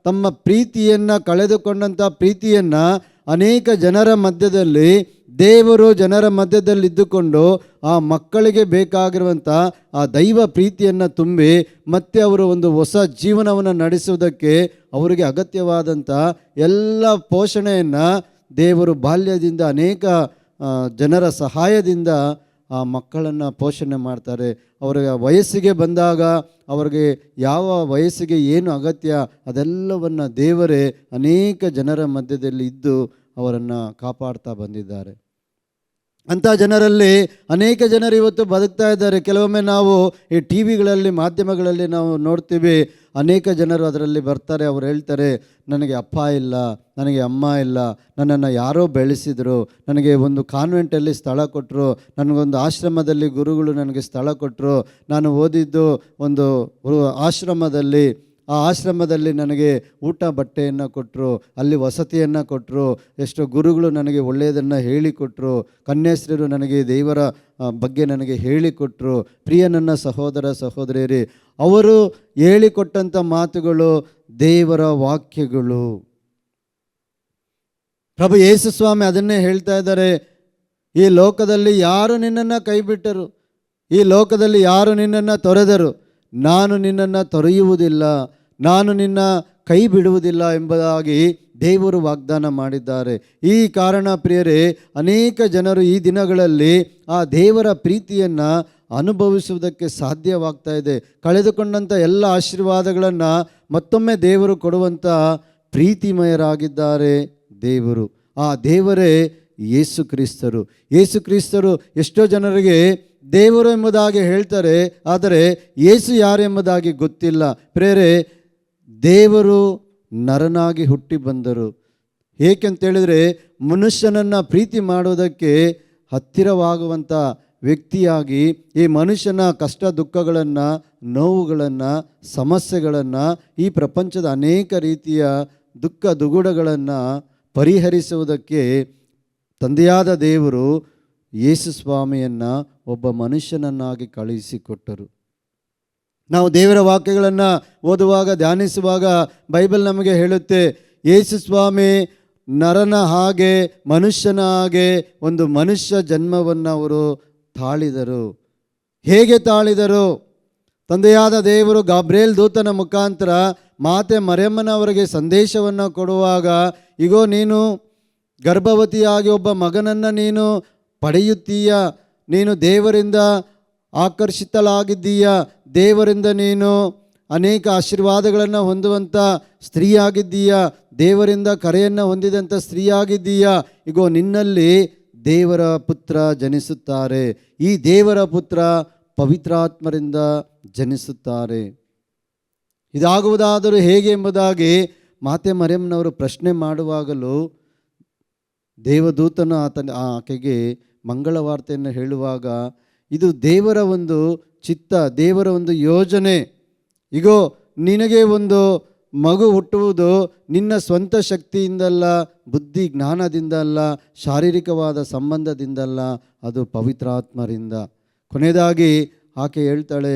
ತಮ್ಮ ಪ್ರೀತಿಯನ್ನು ಕಳೆದುಕೊಂಡಂಥ ಪ್ರೀತಿಯನ್ನು ಅನೇಕ ಜನರ ಮಧ್ಯದಲ್ಲಿ, ದೇವರು ಜನರ ಮಧ್ಯದಲ್ಲಿದ್ದುಕೊಂಡು ಆ ಮಕ್ಕಳಿಗೆ ಬೇಕಾಗಿರುವಂಥ ಆ ದೈವ ಪ್ರೀತಿಯನ್ನು ತುಂಬಿ ಮತ್ತೆ ಅವರು ಒಂದು ಹೊಸ ಜೀವನವನ್ನು ನಡೆಸುವುದಕ್ಕೆ ಅವರಿಗೆ ಅಗತ್ಯವಾದಂಥ ಎಲ್ಲ ಪೋಷಣೆಯನ್ನು ದೇವರು ಬಾಲ್ಯದಿಂದ ಅನೇಕ ಜನರ ಸಹಾಯದಿಂದ ಆ ಮಕ್ಕಳನ್ನು ಪೋಷಣೆ ಮಾಡ್ತಾರೆ. ಅವರ ವಯಸ್ಸಿಗೆ ಬಂದಾಗ ಅವರಿಗೆ ಯಾವ ವಯಸ್ಸಿಗೆ ಏನು ಅಗತ್ಯ ಅದೆಲ್ಲವನ್ನು ದೇವರೇ ಅನೇಕ ಜನರ ಮಧ್ಯದಲ್ಲಿ ಇದ್ದು ಅವರನ್ನು ಕಾಪಾಡ್ತಾ ಬಂದಿದ್ದಾರೆ. ಅಂಥ ಜನರಲ್ಲಿ ಅನೇಕ ಜನರು ಇವತ್ತು ಬದುಕ್ತಾ ಇದ್ದಾರೆ. ಕೆಲವೊಮ್ಮೆ ನಾವು ಈ ಟಿ ವಿಗಳಲ್ಲಿ, ಮಾಧ್ಯಮಗಳಲ್ಲಿ ನಾವು ನೋಡ್ತೀವಿ, ಅನೇಕ ಜನರು ಅದರಲ್ಲಿ ಬರ್ತಾರೆ. ಅವ್ರು ಹೇಳ್ತಾರೆ, ನನಗೆ ಅಪ್ಪ ಇಲ್ಲ, ನನಗೆ ಅಮ್ಮ ಇಲ್ಲ, ನನ್ನನ್ನು ಯಾರೋ ಬೆಳೆಸಿದರು, ನನಗೆ ಒಂದು ಕಾನ್ವೆಂಟಲ್ಲಿ ಸ್ಥಳ ಕೊಟ್ಟರು, ನನಗೊಂದು ಆಶ್ರಮದಲ್ಲಿ ಗುರುಗಳು ನನಗೆ ಸ್ಥಳ ಕೊಟ್ಟರು, ನಾನು ಓದಿದ್ದು ಒಂದು ಆಶ್ರಮದಲ್ಲಿ, ಆ ಆಶ್ರಮದಲ್ಲಿ ನನಗೆ ಊಟ ಬಟ್ಟೆಯನ್ನು ಕೊಟ್ಟರು, ಅಲ್ಲಿ ವಸತಿಯನ್ನು ಕೊಟ್ಟರು, ಎಷ್ಟೋ ಗುರುಗಳು ನನಗೆ ಒಳ್ಳೆಯದನ್ನು ಹೇಳಿಕೊಟ್ರು, ಕನ್ಯಾಶ್ರೀರು ನನಗೆ ದೇವರ ಬಗ್ಗೆ ನನಗೆ ಹೇಳಿಕೊಟ್ರು. ಪ್ರಿಯ ನನ್ನ ಸಹೋದರ ಸಹೋದರಿಯರೇ, ಅವರು ಹೇಳಿಕೊಟ್ಟಂಥ ಮಾತುಗಳು ದೇವರ ವಾಕ್ಯಗಳು. ಪ್ರಭು ಯೇಸು ಸ್ವಾಮಿ ಅದನ್ನೇ ಹೇಳ್ತಾ ಇದ್ದಾರೆ, ಈ ಲೋಕದಲ್ಲಿ ಯಾರು ನಿನ್ನನ್ನು ಕೈ ಬಿಟ್ಟರು, ಈ ಲೋಕದಲ್ಲಿ ಯಾರು ನಿನ್ನನ್ನು ತೊರೆದರು, ನಾನು ನಿನ್ನನ್ನು ತೊರೆಯುವುದಿಲ್ಲ, ನಾನು ನಿನ್ನ ಕೈ ಬಿಡುವುದಿಲ್ಲ ಎಂಬುದಾಗಿ ದೇವರು ವಾಗ್ದಾನ ಮಾಡಿದ್ದಾರೆ. ಈ ಕಾರಣ ಪ್ರಿಯರೇ, ಅನೇಕ ಜನರು ಈ ದಿನಗಳಲ್ಲಿ ಆ ದೇವರ ಪ್ರೀತಿಯನ್ನು ಅನುಭವಿಸುವುದಕ್ಕೆ ಸಾಧ್ಯವಾಗ್ತಾ ಇದೆ. ಕಳೆದುಕೊಂಡಂಥ ಎಲ್ಲ ಆಶೀರ್ವಾದಗಳನ್ನು ಮತ್ತೊಮ್ಮೆ ದೇವರು ಕೊಡುವಂಥ ಪ್ರೀತಿಮಯರಾಗಿದ್ದಾರೆ ದೇವರು. ಆ ದೇವರೇ ಯೇಸು ಕ್ರಿಸ್ತರು. ಯೇಸು ಕ್ರಿಸ್ತರು ಎಷ್ಟೋ ಜನರಿಗೆ ದೇವರು ಎಂಬುದಾಗಿ ಹೇಳ್ತಾರೆ, ಆದರೆ ಯೇಸು ಯಾರು ಎಂಬುದಾಗಿ ಗೊತ್ತಿಲ್ಲ. ಪ್ರೇರೆ, ದೇವರು ನರನಾಗಿ ಹುಟ್ಟಿ ಬಂದರು. ಏಕೆಂತೇಳಿದರೆ ಮನುಷ್ಯನನ್ನು ಪ್ರೀತಿ ಮಾಡುವುದಕ್ಕೆ ಹತ್ತಿರವಾಗುವಂಥ ವ್ಯಕ್ತಿಯಾಗಿ ಈ ಮನುಷ್ಯನ ಕಷ್ಟ ದುಃಖಗಳನ್ನು, ನೋವುಗಳನ್ನು, ಸಮಸ್ಯೆಗಳನ್ನು, ಈ ಪ್ರಪಂಚದ ಅನೇಕ ರೀತಿಯ ದುಃಖ ದುಗುಡಗಳನ್ನು ಪರಿಹರಿಸುವುದಕ್ಕೆ ತಂದೆಯಾದ ದೇವರು ಯೇಸು ಸ್ವಾಮಿಯನ್ನು ಒಬ್ಬ ಮನುಷ್ಯನನ್ನಾಗಿ ಕಳುಹಿಸಿಕೊಟ್ಟರು. ನಾವು ದೇವರ ವಾಕ್ಯಗಳನ್ನು ಓದುವಾಗ, ಧ್ಯಾನಿಸುವಾಗ ಬೈಬಲ್ ನಮಗೆ ಹೇಳುತ್ತೆ, ಯೇಸು ಸ್ವಾಮಿ ನರನ ಹಾಗೆ, ಮನುಷ್ಯನ ಹಾಗೆ ಒಂದು ಮನುಷ್ಯ ಜನ್ಮವನ್ನು ಅವರು ತಾಳಿದರು. ಹೇಗೆ ತಾಳಿದರು? ತಂದೆಯಾದ ದೇವರು ಗಾಬ್ರಿಯೇಲ್ ದೂತನ ಮುಖಾಂತರ ಮಾತೆ ಮರಿಯಮ್ಮನವರಿಗೆ ಸಂದೇಶವನ್ನು ಕೊಡುವಾಗ, ಇಗೋ ನೀನು ಗರ್ಭವತಿಯಾಗಿ ಒಬ್ಬ ಮಗನನ್ನು ನೀನು ಪಡೆಯುತ್ತೀಯ, ನೀನು ದೇವರಿಂದ ಆಕರ್ಷಿತಳಾಗಿದ್ದೀಯ, ದೇವರಿಂದ ನೀನು ಅನೇಕ ಆಶೀರ್ವಾದಗಳನ್ನು ಹೊಂದುವಂಥ ಸ್ತ್ರೀಯಾಗಿದ್ದೀಯ, ದೇವರಿಂದ ಕರೆಯನ್ನು ಹೊಂದಿದಂಥ ಸ್ತ್ರೀಯಾಗಿದ್ದೀಯ, ಇಗೋ ನಿನ್ನಲ್ಲಿ ದೇವರ ಪುತ್ರ ಜನಿಸುತ್ತಾರೆ, ಈ ದೇವರ ಪುತ್ರ ಪವಿತ್ರಾತ್ಮರಿಂದ ಜನಿಸುತ್ತಾರೆ. ಇದಾಗುವುದಾದರೂ ಹೇಗೆ ಎಂಬುದಾಗಿ ಮಾತೆ ಮರಿಯಮ್ಮನವರು ಪ್ರಶ್ನೆ ಮಾಡುವಾಗಲೂ ದೇವದೂತನು ಆಕೆಗೆ ಮಂಗಳವಾರ್ತೆಯನ್ನು ಹೇಳುವಾಗ, ಇದು ದೇವರ ಒಂದು ಚಿತ್ತ, ದೇವರ ಒಂದು ಯೋಜನೆ. ಇಗೋ ನಿನಗೆ ಒಂದು ಮಗು ಹುಟ್ಟುವುದು ನಿನ್ನ ಸ್ವಂತ ಶಕ್ತಿಯಿಂದಲ್ಲ, ಬುದ್ಧಿ ಜ್ಞಾನದಿಂದಲ್ಲ, ಶಾರೀರಿಕವಾದ ಸಂಬಂಧದಿಂದಲ್ಲ, ಅದು ಪವಿತ್ರಾತ್ಮರಿಂದ. ಕೊನೆಯದಾಗಿ ಆಕೆ ಹೇಳ್ತಾಳೆ,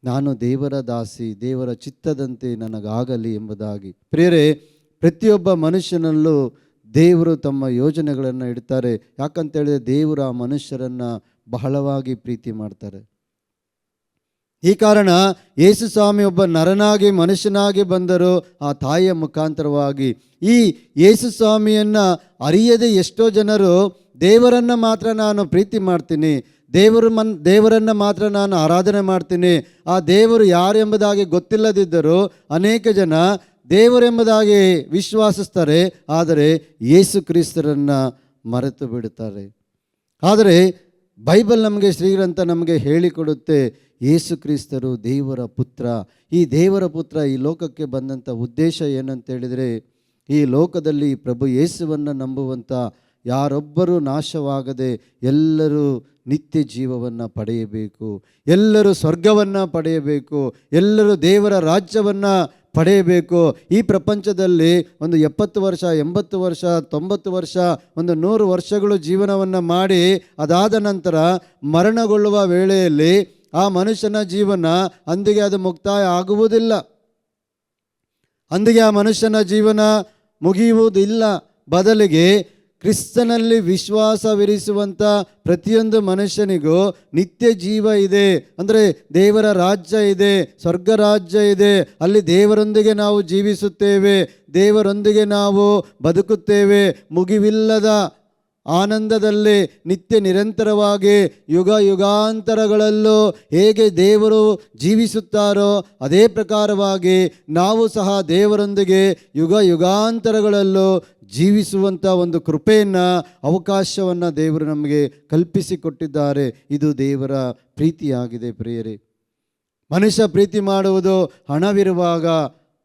ನಾನು ದೇವರ ದಾಸಿ, ದೇವರ ಚಿತ್ತದಂತೆ ನನಗಾಗಲಿ ಎಂಬುದಾಗಿ. ಪ್ರಿಯರೇ, ಪ್ರತಿಯೊಬ್ಬ ಮನುಷ್ಯನಲ್ಲೂ ದೇವರು ತಮ್ಮ ಯೋಜನೆಗಳನ್ನು ಇಡ್ತಾರೆ. ಯಾಕಂತೇಳಿದ್ರೆ ದೇವರು ಆ ಮನುಷ್ಯರನ್ನು ಬಹಳವಾಗಿ ಪ್ರೀತಿ ಮಾಡ್ತಾರೆ. ಈ ಕಾರಣ ಯೇಸು ಸ್ವಾಮಿ ಒಬ್ಬ ನರನಾಗಿ ಮನುಷ್ಯನಾಗಿ ಬಂದರು ಆ ತಾಯಿಯ ಮುಖಾಂತರವಾಗಿ. ಈ ಯೇಸು ಸ್ವಾಮಿಯನ್ನು ಅರಿಯದೆ ಎಷ್ಟೋ ಜನರು ದೇವರನ್ನು ಮಾತ್ರ ನಾನು ಪ್ರೀತಿ ಮಾಡ್ತೀನಿ, ದೇವರನ್ನು ಮಾತ್ರ ನಾನು ಆರಾಧನೆ ಮಾಡ್ತೀನಿ, ಆ ದೇವರು ಯಾರು ಎಂಬುದಾಗಿ ಗೊತ್ತಿಲ್ಲದಿದ್ದರೂ ಅನೇಕ ಜನ ದೇವರೆಂಬುದಾಗಿ ವಿಶ್ವಾಸಿಸ್ತಾರೆ, ಆದರೆ ಯೇಸು ಕ್ರಿಸ್ತರನ್ನು ಮರೆತು ಬಿಡುತ್ತಾರೆ. ಆದರೆ ಬೈಬಲ್ ನಮಗೆ, ಶ್ರೀಗ್ರಂಥ ನಮಗೆ ಹೇಳಿಕೊಡುತ್ತೆ, ಯೇಸು ಕ್ರಿಸ್ತರು ದೇವರ ಪುತ್ರ. ಈ ದೇವರ ಪುತ್ರ ಈ ಲೋಕಕ್ಕೆ ಬಂದಂಥ ಉದ್ದೇಶ ಏನಂತೇಳಿದರೆ, ಈ ಲೋಕದಲ್ಲಿ ಪ್ರಭು ಯೇಸುವನ್ನು ನಂಬುವಂಥ ಯಾರೊಬ್ಬರೂ ನಾಶವಾಗದೆ ಎಲ್ಲರೂ ನಿತ್ಯ ಜೀವವನ್ನು ಪಡೆಯಬೇಕು, ಎಲ್ಲರೂ ಸ್ವರ್ಗವನ್ನು ಪಡೆಯಬೇಕು, ಎಲ್ಲರೂ ದೇವರ ರಾಜ್ಯವನ್ನು ಪಡೆಯಬೇಕು. ಈ ಪ್ರಪಂಚದಲ್ಲಿ ಒಂದು 70 ವರ್ಷ, 80 ವರ್ಷ, 90 ವರ್ಷ, ಒಂದು 100 ವರ್ಷಗಳು ಜೀವನವನ್ನು ಮಾಡಿ ಅದಾದ ನಂತರ ಮರಣಗೊಳ್ಳುವ ವೇಳೆಯಲ್ಲಿ ಆ ಮನುಷ್ಯನ ಜೀವನ ಅಂದಿಗೆ ಅದು ಮುಕ್ತಾಯ ಆಗುವುದಿಲ್ಲ, ಅಂದಿಗೆ ಆ ಮನುಷ್ಯನ ಜೀವನ ಮುಗಿಯುವುದಿಲ್ಲ. ಬದಲಿಗೆ ಕ್ರಿಸ್ತನಲ್ಲಿ ವಿಶ್ವಾಸವಿರಿಸುವಂಥ ಪ್ರತಿಯೊಂದು ಮನುಷ್ಯನಿಗೂ ನಿತ್ಯ ಜೀವ ಇದೆ. ಅಂದರೆ ದೇವರ ರಾಜ್ಯ ಇದೆ, ಸ್ವರ್ಗ ರಾಜ್ಯ ಇದೆ. ಅಲ್ಲಿ ದೇವರೊಂದಿಗೆ ನಾವು ಜೀವಿಸುತ್ತೇವೆ, ದೇವರೊಂದಿಗೆ ನಾವು ಬದುಕುತ್ತೇವೆ. ಮುಗಿವಿಲ್ಲದ ಆನಂದದಲ್ಲಿ ನಿತ್ಯ ನಿರಂತರವಾಗಿ ಯುಗ ಯುಗಾಂತರಗಳಲ್ಲೂ ಹೇಗೆ ದೇವರು ಜೀವಿಸುತ್ತಾರೋ ಅದೇ ಪ್ರಕಾರವಾಗಿ ನಾವು ಸಹ ದೇವರೊಂದಿಗೆ ಯುಗ ಯುಗಾಂತರಗಳಲ್ಲೂ ಜೀವಿಸುವಂಥ ಒಂದು ಕೃಪೆಯನ್ನು, ಅವಕಾಶವನ್ನು ದೇವರು ನಮಗೆ ಕಲ್ಪಿಸಿಕೊಟ್ಟಿದ್ದಾರೆ. ಇದು ದೇವರ ಪ್ರೀತಿಯಾಗಿದೆ ಪ್ರಿಯರೇ. ಮನುಷ್ಯ ಪ್ರೀತಿ ಮಾಡುವುದು ಹಣವಿರುವಾಗ,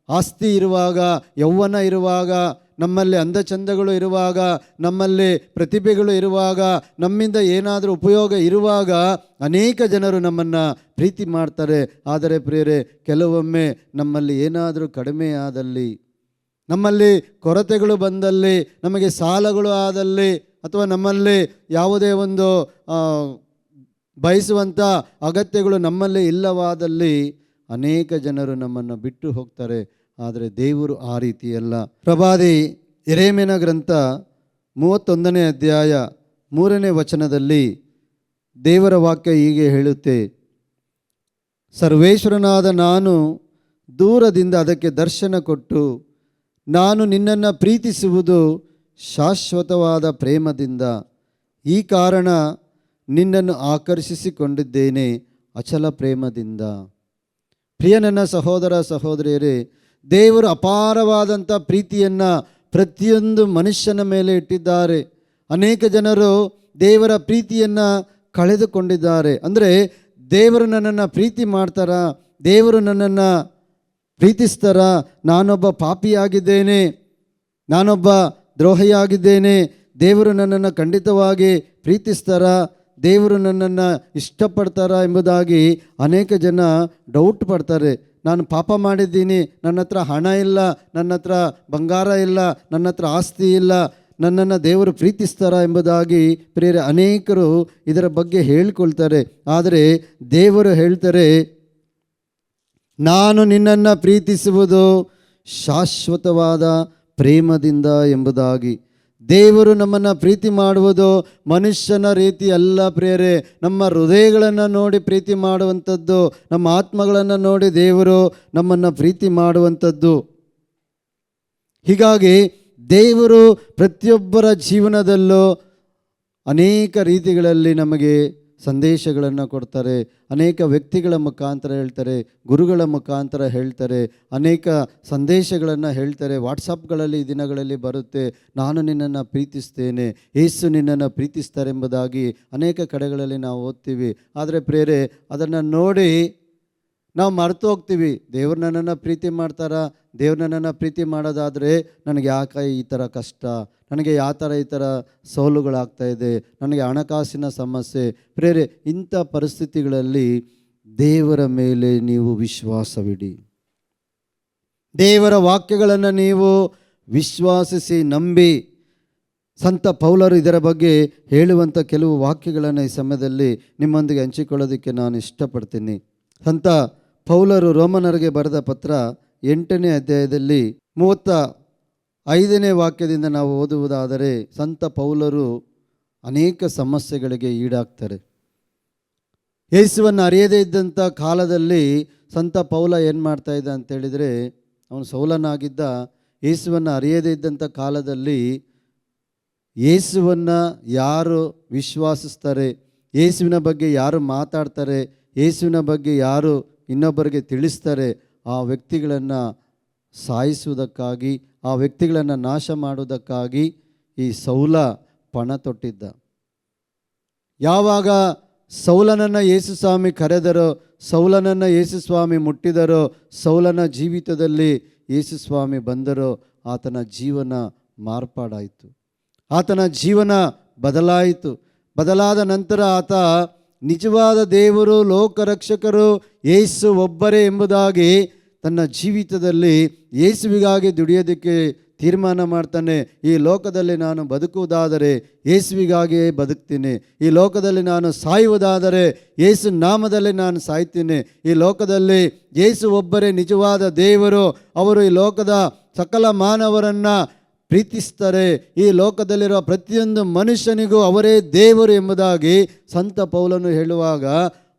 ಆಸ್ತಿ ಇರುವಾಗ, ಯೌವನ ಇರುವಾಗ, ನಮ್ಮಲ್ಲಿ ಅಂದಚಂದಗಳು ಇರುವಾಗ, ನಮ್ಮಲ್ಲಿ ಪ್ರತಿಭೆಗಳು ಇರುವಾಗ, ನಮ್ಮಿಂದ ಏನಾದರೂ ಉಪಯೋಗ ಇರುವಾಗ ಅನೇಕ ಜನರು ನಮ್ಮನ್ನು ಪ್ರೀತಿ ಮಾಡ್ತಾರೆ. ಆದರೆ ಪ್ರಿಯರೇ, ಕೆಲವೊಮ್ಮೆ ನಮ್ಮಲ್ಲಿ ಏನಾದರೂ ಕಡಿಮೆ ಆದಲ್ಲಿ, ನಮ್ಮಲ್ಲಿ ಕೊರತೆಗಳು ಬಂದಲ್ಲಿ, ನಮಗೆ ಸಾಲಗಳು ಆದಲ್ಲಿ, ಅಥವಾ ನಮ್ಮಲ್ಲಿ ಯಾವುದೇ ಒಂದು ಬಯಸುವಂಥ ಅಗತ್ಯಗಳು ನಮ್ಮಲ್ಲಿ ಇಲ್ಲವಾದಲ್ಲಿ ಅನೇಕ ಜನರು ನಮ್ಮನ್ನು ಬಿಟ್ಟು ಹೋಗ್ತಾರೆ. ಆದರೆ ದೇವರು ಆ ರೀತಿಯಲ್ಲ. ಪ್ರವಾದಿ ಯೆರೆಮೀಯನ ಗ್ರಂಥ 31ನೇ ಅಧ್ಯಾಯ 3ನೇ ವಚನದಲ್ಲಿ ದೇವರ ವಾಕ್ಯ ಹೀಗೆ ಹೇಳುತ್ತೆ, ಸರ್ವೇಶ್ವರನಾದ ನಾನು ದೂರದಿಂದ ಅದಕ್ಕೆ ದರ್ಶನ ಕೊಟ್ಟು, ನಾನು ನಿನ್ನನ್ನು ಪ್ರೀತಿಸುವುದು ಶಾಶ್ವತವಾದ ಪ್ರೇಮದಿಂದ, ಈ ಕಾರಣ ನಿನ್ನನ್ನು ಆಕರ್ಷಿಸಿಕೊಂಡಿದ್ದೇನೆ ಅಚಲ ಪ್ರೇಮದಿಂದ. ಪ್ರಿಯ ನನ್ನ ಸಹೋದರ ಸಹೋದರಿಯರೇ, ದೇವರು ಅಪಾರವಾದಂಥ ಪ್ರೀತಿಯನ್ನು ಪ್ರತಿಯೊಂದು ಮನುಷ್ಯನ ಮೇಲೆ ಇಟ್ಟಿದ್ದಾರೆ. ಅನೇಕ ಜನರು ದೇವರ ಪ್ರೀತಿಯನ್ನು ಕಳೆದುಕೊಂಡಿದ್ದಾರೆ. ಅಂದರೆ ದೇವರು ನನ್ನನ್ನು ಪ್ರೀತಿ ಮಾಡ್ತಾರಾ, ದೇವರು ನನ್ನನ್ನು ಪ್ರೀತಿಸ್ತಾರಾ, ನಾನೊಬ್ಬ ಪಾಪಿಯಾಗಿದ್ದೇನೆ, ನಾನೊಬ್ಬ ದ್ರೋಹಿಯಾಗಿದ್ದೇನೆ, ದೇವರು ನನ್ನನ್ನು ಖಂಡಿತವಾಗಿ ಪ್ರೀತಿಸ್ತಾರಾ, ದೇವರು ನನ್ನನ್ನು ಇಷ್ಟಪಡ್ತಾರಾ ಎಂಬುದಾಗಿ ಅನೇಕ ಜನ ಡೌಟ್ ಪಡ್ತಾರೆ. ನಾನು ಪಾಪ ಮಾಡಿದ್ದೀನಿ, ನನ್ನ ಹತ್ರ ಹಣ ಇಲ್ಲ, ನನ್ನ ಹತ್ರ ಬಂಗಾರ ಇಲ್ಲ, ನನ್ನ ಹತ್ರ ಆಸ್ತಿ ಇಲ್ಲ, ನನ್ನನ್ನು ದೇವರು ಪ್ರೀತಿಸ್ತಾರಾ ಎಂಬುದಾಗಿ ಪ್ರಿಯರೇ ಅನೇಕರು ಇದರ ಬಗ್ಗೆ ಹೇಳ್ಕೊಳ್ತಾರೆ. ಆದರೆ ದೇವರು ಹೇಳ್ತಾರೆ, ನಾನು ನಿನ್ನನ್ನು ಪ್ರೀತಿಸುವುದು ಶಾಶ್ವತವಾದ ಪ್ರೇಮದಿಂದ ಎಂಬುದಾಗಿ. ದೇವರು ನಮ್ಮನ್ನು ಪ್ರೀತಿ ಮಾಡುವುದು ಮನುಷ್ಯನ ರೀತಿ ಅಲ್ಲ ಪ್ರಿಯರೇ. ನಮ್ಮ ಹೃದಯಗಳನ್ನು ನೋಡಿ ಪ್ರೀತಿ ಮಾಡುವಂಥದ್ದು, ನಮ್ಮ ಆತ್ಮಗಳನ್ನು ನೋಡಿ ದೇವರು ನಮ್ಮನ್ನು ಪ್ರೀತಿ ಮಾಡುವಂಥದ್ದು. ಹೀಗಾಗಿ ದೇವರು ಪ್ರತಿಯೊಬ್ಬರ ಜೀವನದಲ್ಲೂ ಅನೇಕ ರೀತಿಗಳಲ್ಲಿ ನಮಗೆ ಸಂದೇಶಗಳನ್ನು ಕೊಡ್ತಾರೆ. ಅನೇಕ ವ್ಯಕ್ತಿಗಳ ಮುಖಾಂತರ ಹೇಳ್ತಾರೆ, ಗುರುಗಳ ಮುಖಾಂತರ ಹೇಳ್ತಾರೆ, ಅನೇಕ ಸಂದೇಶಗಳನ್ನು ಹೇಳ್ತಾರೆ. ವಾಟ್ಸಪ್ಗಳಲ್ಲಿ ಈ ದಿನಗಳಲ್ಲಿ ಬರುತ್ತೆ, ನಾನು ನಿನ್ನನ್ನು ಪ್ರೀತಿಸ್ತೇನೆ, ಯೇಸು ನಿನ್ನನ್ನು ಪ್ರೀತಿಸ್ತಾರೆ ಎಂಬುದಾಗಿ ಅನೇಕ ಕಡೆಗಳಲ್ಲಿ ನಾವು ಓದ್ತೀವಿ. ಆದರೆ ಪ್ರಿಯರೇ, ಅದನ್ನು ನೋಡಿ ನಾವು ಮರೆತು ಹೋಗ್ತೀವಿ. ದೇವ್ರು ನನ್ನನ್ನು ಪ್ರೀತಿ ಮಾಡ್ತಾರಾ? ದೇವ್ರು ನನ್ನನ್ನು ಪ್ರೀತಿ ಮಾಡೋದಾದರೆ ನನಗೆ ಯಾಕೆ ಈ ಥರ ಕಷ್ಟ, ನನಗೆ ಈ ಥರ ಸೋಲುಗಳಾಗ್ತಾ ಇದೆ, ನನಗೆ ಹಣಕಾಸಿನ ಸಮಸ್ಯೆ. ಪ್ರಿಯರೇ, ಇಂಥ ಪರಿಸ್ಥಿತಿಗಳಲ್ಲಿ ದೇವರ ಮೇಲೆ ನೀವು ವಿಶ್ವಾಸವಿಡಿ. ದೇವರ ವಾಕ್ಯಗಳನ್ನು ನೀವು ವಿಶ್ವಾಸಿಸಿ ನಂಬಿ. ಸಂತ ಪೌಲರು ಇದರ ಬಗ್ಗೆ ಹೇಳುವಂಥ ಕೆಲವು ವಾಕ್ಯಗಳನ್ನು ಈ ಸಮಯದಲ್ಲಿ ನಿಮ್ಮೊಂದಿಗೆ ಹಂಚಿಕೊಳ್ಳೋದಕ್ಕೆ ನಾನು ಇಷ್ಟಪಡ್ತೀನಿ. ಸಂತ ಪೌಲರು ರೋಮನರಿಗೆ ಬರೆದ ಪತ್ರ 8ನೇ ಅಧ್ಯಾಯದಲ್ಲಿ 35ನೇ ವಾಕ್ಯದಿಂದ ನಾವು ಓದುವುದಾದರೆ, ಸಂತ ಪೌಲರು ಅನೇಕ ಸಮಸ್ಯೆಗಳಿಗೆ ಈಡಾಗ್ತಾರೆ. ಯೇಸುವನ್ನು ಅರಿಯದೇ ಇದ್ದಂಥ ಕಾಲದಲ್ಲಿ ಸಂತ ಪೌಲ ಏನು ಮಾಡ್ತಾ ಇದ್ದ ಅಂತೇಳಿದರೆ, ಅವನು ಸೌಲನಾಗಿದ್ದ. ಯೇಸುವನ್ನು ಅರಿಯದೇ ಇದ್ದಂಥ ಕಾಲದಲ್ಲಿ ಯೇಸುವನ್ನು ಯಾರು ವಿಶ್ವಾಸಿಸ್ತಾರೆ, ಯೇಸುವಿನ ಬಗ್ಗೆ ಯಾರು ಮಾತಾಡ್ತಾರೆ, ಯೇಸುವಿನ ಬಗ್ಗೆ ಯಾರು ಇನ್ನೊಬ್ಬರಿಗೆ ತಿಳಿಸ್ತಾರೆ, ಆ ವ್ಯಕ್ತಿಗಳನ್ನು ಸಾಯಿಸುವುದಕ್ಕಾಗಿ, ಆ ವ್ಯಕ್ತಿಗಳನ್ನು ನಾಶ ಮಾಡುವುದಕ್ಕಾಗಿ ಈ ಸೌಲ ಪಣ ತೊಟ್ಟಿದ್ದ. ಯಾವಾಗ ಸೌಲನನ್ನು ಯೇಸು ಸ್ವಾಮಿ ಕರೆದರೋ, ಸೌಲನನ್ನು ಯೇಸು ಸ್ವಾಮಿ ಮುಟ್ಟಿದರೋ, ಸೌಲನ ಜೀವಿತದಲ್ಲಿ ಯೇಸು ಸ್ವಾಮಿ ಬಂದರೋ, ಆತನ ಜೀವನ ಮಾರ್ಪಾಡಾಯಿತು, ಆತನ ಜೀವನ ಬದಲಾಯಿತು. ಬದಲಾದ ನಂತರ ಆತ ನಿಜವಾದ ದೇವರು, ಲೋಕರಕ್ಷಕರು ಯೇಸು ಒಬ್ಬರೇ ಎಂಬುದಾಗಿ ತನ್ನ ಜೀವಿತದಲ್ಲಿ ಯೇಸುವಿಗಾಗಿ ದುಡಿಯೋದಕ್ಕೆ ತೀರ್ಮಾನ ಮಾಡ್ತಾನೆ. ಈ ಲೋಕದಲ್ಲಿ ನಾನು ಬದುಕುವುದಾದರೆ ಯೇಸುವಿಗಾಗಿಯೇ ಬದುಕ್ತೀನಿ, ಈ ಲೋಕದಲ್ಲಿ ನಾನು ಸಾಯುವುದಾದರೆ ಯೇಸು ನಾಮದಲ್ಲಿ ನಾನು ಸಾಯ್ತೀನಿ. ಈ ಲೋಕದಲ್ಲಿ ಯೇಸು ಒಬ್ಬರೇ ನಿಜವಾದ ದೇವರು, ಅವರು ಈ ಲೋಕದ ಸಕಲ ಮಾನವರನ್ನು ಪ್ರೀತಿಸ್ತಾರೆ, ಈ ಲೋಕದಲ್ಲಿರುವ ಪ್ರತಿಯೊಂದು ಮನುಷ್ಯನಿಗೂ ಅವರೇ ದೇವರು ಎಂಬುದಾಗಿ ಸಂತ ಪೌಲನು ಹೇಳುವಾಗ,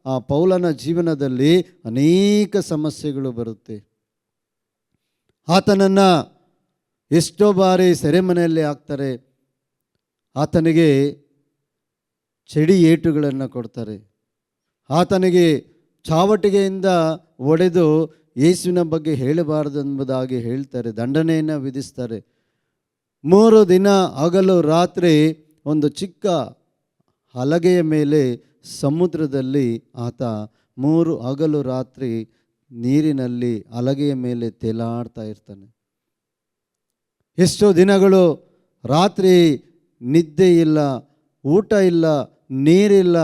ಆ ಪೌಲನ ಜೀವನದಲ್ಲಿ ಅನೇಕ ಸಮಸ್ಯೆಗಳು ಬರುತ್ತೆ. ಆತನನ್ನು ಎಷ್ಟೋ ಬಾರಿ ಸೆರೆಮನೆಯಲ್ಲಿ ಹಾಕ್ತಾರೆ, ಆತನಿಗೆ ಚಡಿ ಏಟುಗಳನ್ನು ಕೊಡ್ತಾರೆ, ಆತನಿಗೆ ಚಾವಟಿಗೆಯಿಂದ ಒಡೆದು ಯೇಸುವಿನ ಬಗ್ಗೆ ಹೇಳಬಾರದು ಎಂಬುದಾಗಿ ಹೇಳ್ತಾರೆ, ದಂಡನೆಯನ್ನು ವಿಧಿಸ್ತಾರೆ. 3 ದಿನ ಹಗಲು ರಾತ್ರಿ ಒಂದು ಚಿಕ್ಕ ಹಲಗೆಯ ಮೇಲೆ ಸಮುದ್ರದಲ್ಲಿ ಆತ 3 ಹಗಲು ರಾತ್ರಿ ನೀರಿನಲ್ಲಿ ಹಲಗೆಯ ಮೇಲೆ ತೇಲಾಡ್ತಾ ಇರ್ತಾನೆ. ಎಷ್ಟೋ ದಿನಗಳು ರಾತ್ರಿ ನಿದ್ದೆ ಇಲ್ಲ, ಊಟ ಇಲ್ಲ, ನೀರಿಲ್ಲ.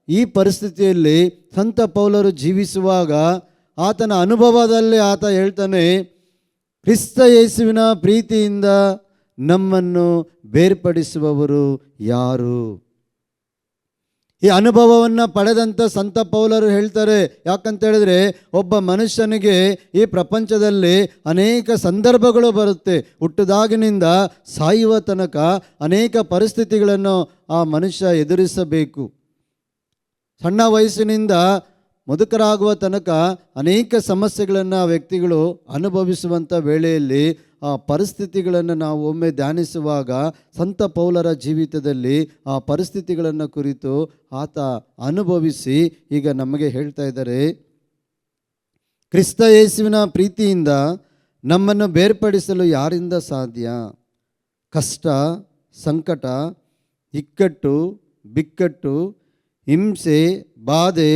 ಈ ಪರಿಸ್ಥಿತಿಯಲ್ಲಿ ಸಂತ ಪೌಲರು ಜೀವಿಸುವಾಗ ಆತನ ಅನುಭವದಲ್ಲಿ ಆತ ಹೇಳ್ತಾನೆ, ಕ್ರಿಸ್ತ ಯೇಸುವಿನ ಪ್ರೀತಿಯಿಂದ ನಮ್ಮನ್ನು ಬೇರ್ಪಡಿಸುವವರು ಯಾರು? ಈ ಅನುಭವವನ್ನು ಪಡೆದಂಥ ಸಂತ ಪೌಲರು ಹೇಳ್ತಾರೆ. ಯಾಕಂತ ಹೇಳಿದ್ರೆ, ಒಬ್ಬ ಮನುಷ್ಯನಿಗೆ ಈ ಪ್ರಪಂಚದಲ್ಲಿ ಅನೇಕ ಸಂದರ್ಭಗಳು ಬರುತ್ತೆ. ಹುಟ್ಟಿದಾಗಿನಿಂದ ಸಾಯುವ ತನಕ ಅನೇಕ ಪರಿಸ್ಥಿತಿಗಳನ್ನು ಆ ಮನುಷ್ಯ ಎದುರಿಸಬೇಕು. ಸಣ್ಣ ವಯಸ್ಸಿನಿಂದ ಮುದುಕರಾಗುವ ತನಕ ಅನೇಕ ಸಮಸ್ಯೆಗಳನ್ನು ಆ ವ್ಯಕ್ತಿಗಳು ಅನುಭವಿಸುವಂಥ ವೇಳೆಯಲ್ಲಿ ಆ ಪರಿಸ್ಥಿತಿಗಳನ್ನು ನಾವು ಒಮ್ಮೆ ಧ್ಯಾನಿಸುವಾಗ ಸಂತ ಪೌಲರ ಜೀವಿತದಲ್ಲಿ ಆ ಪರಿಸ್ಥಿತಿಗಳನ್ನು ಕುರಿತು ಆತ ಅನುಭವಿಸಿ ಈಗ ನಮಗೆ ಹೇಳ್ತಾ ಇದ್ದಾರೆ, ಕ್ರಿಸ್ತ ಯೇಸುವಿನ ಪ್ರೀತಿಯಿಂದ ನಮ್ಮನ್ನು ಬೇರ್ಪಡಿಸಲು ಯಾರಿಂದ ಸಾಧ್ಯ? ಕಷ್ಟ, ಸಂಕಟ, ಇಕ್ಕಟ್ಟು, ಬಿಕ್ಕಟ್ಟು, ಹಿಂಸೆ, ಬಾಧೆ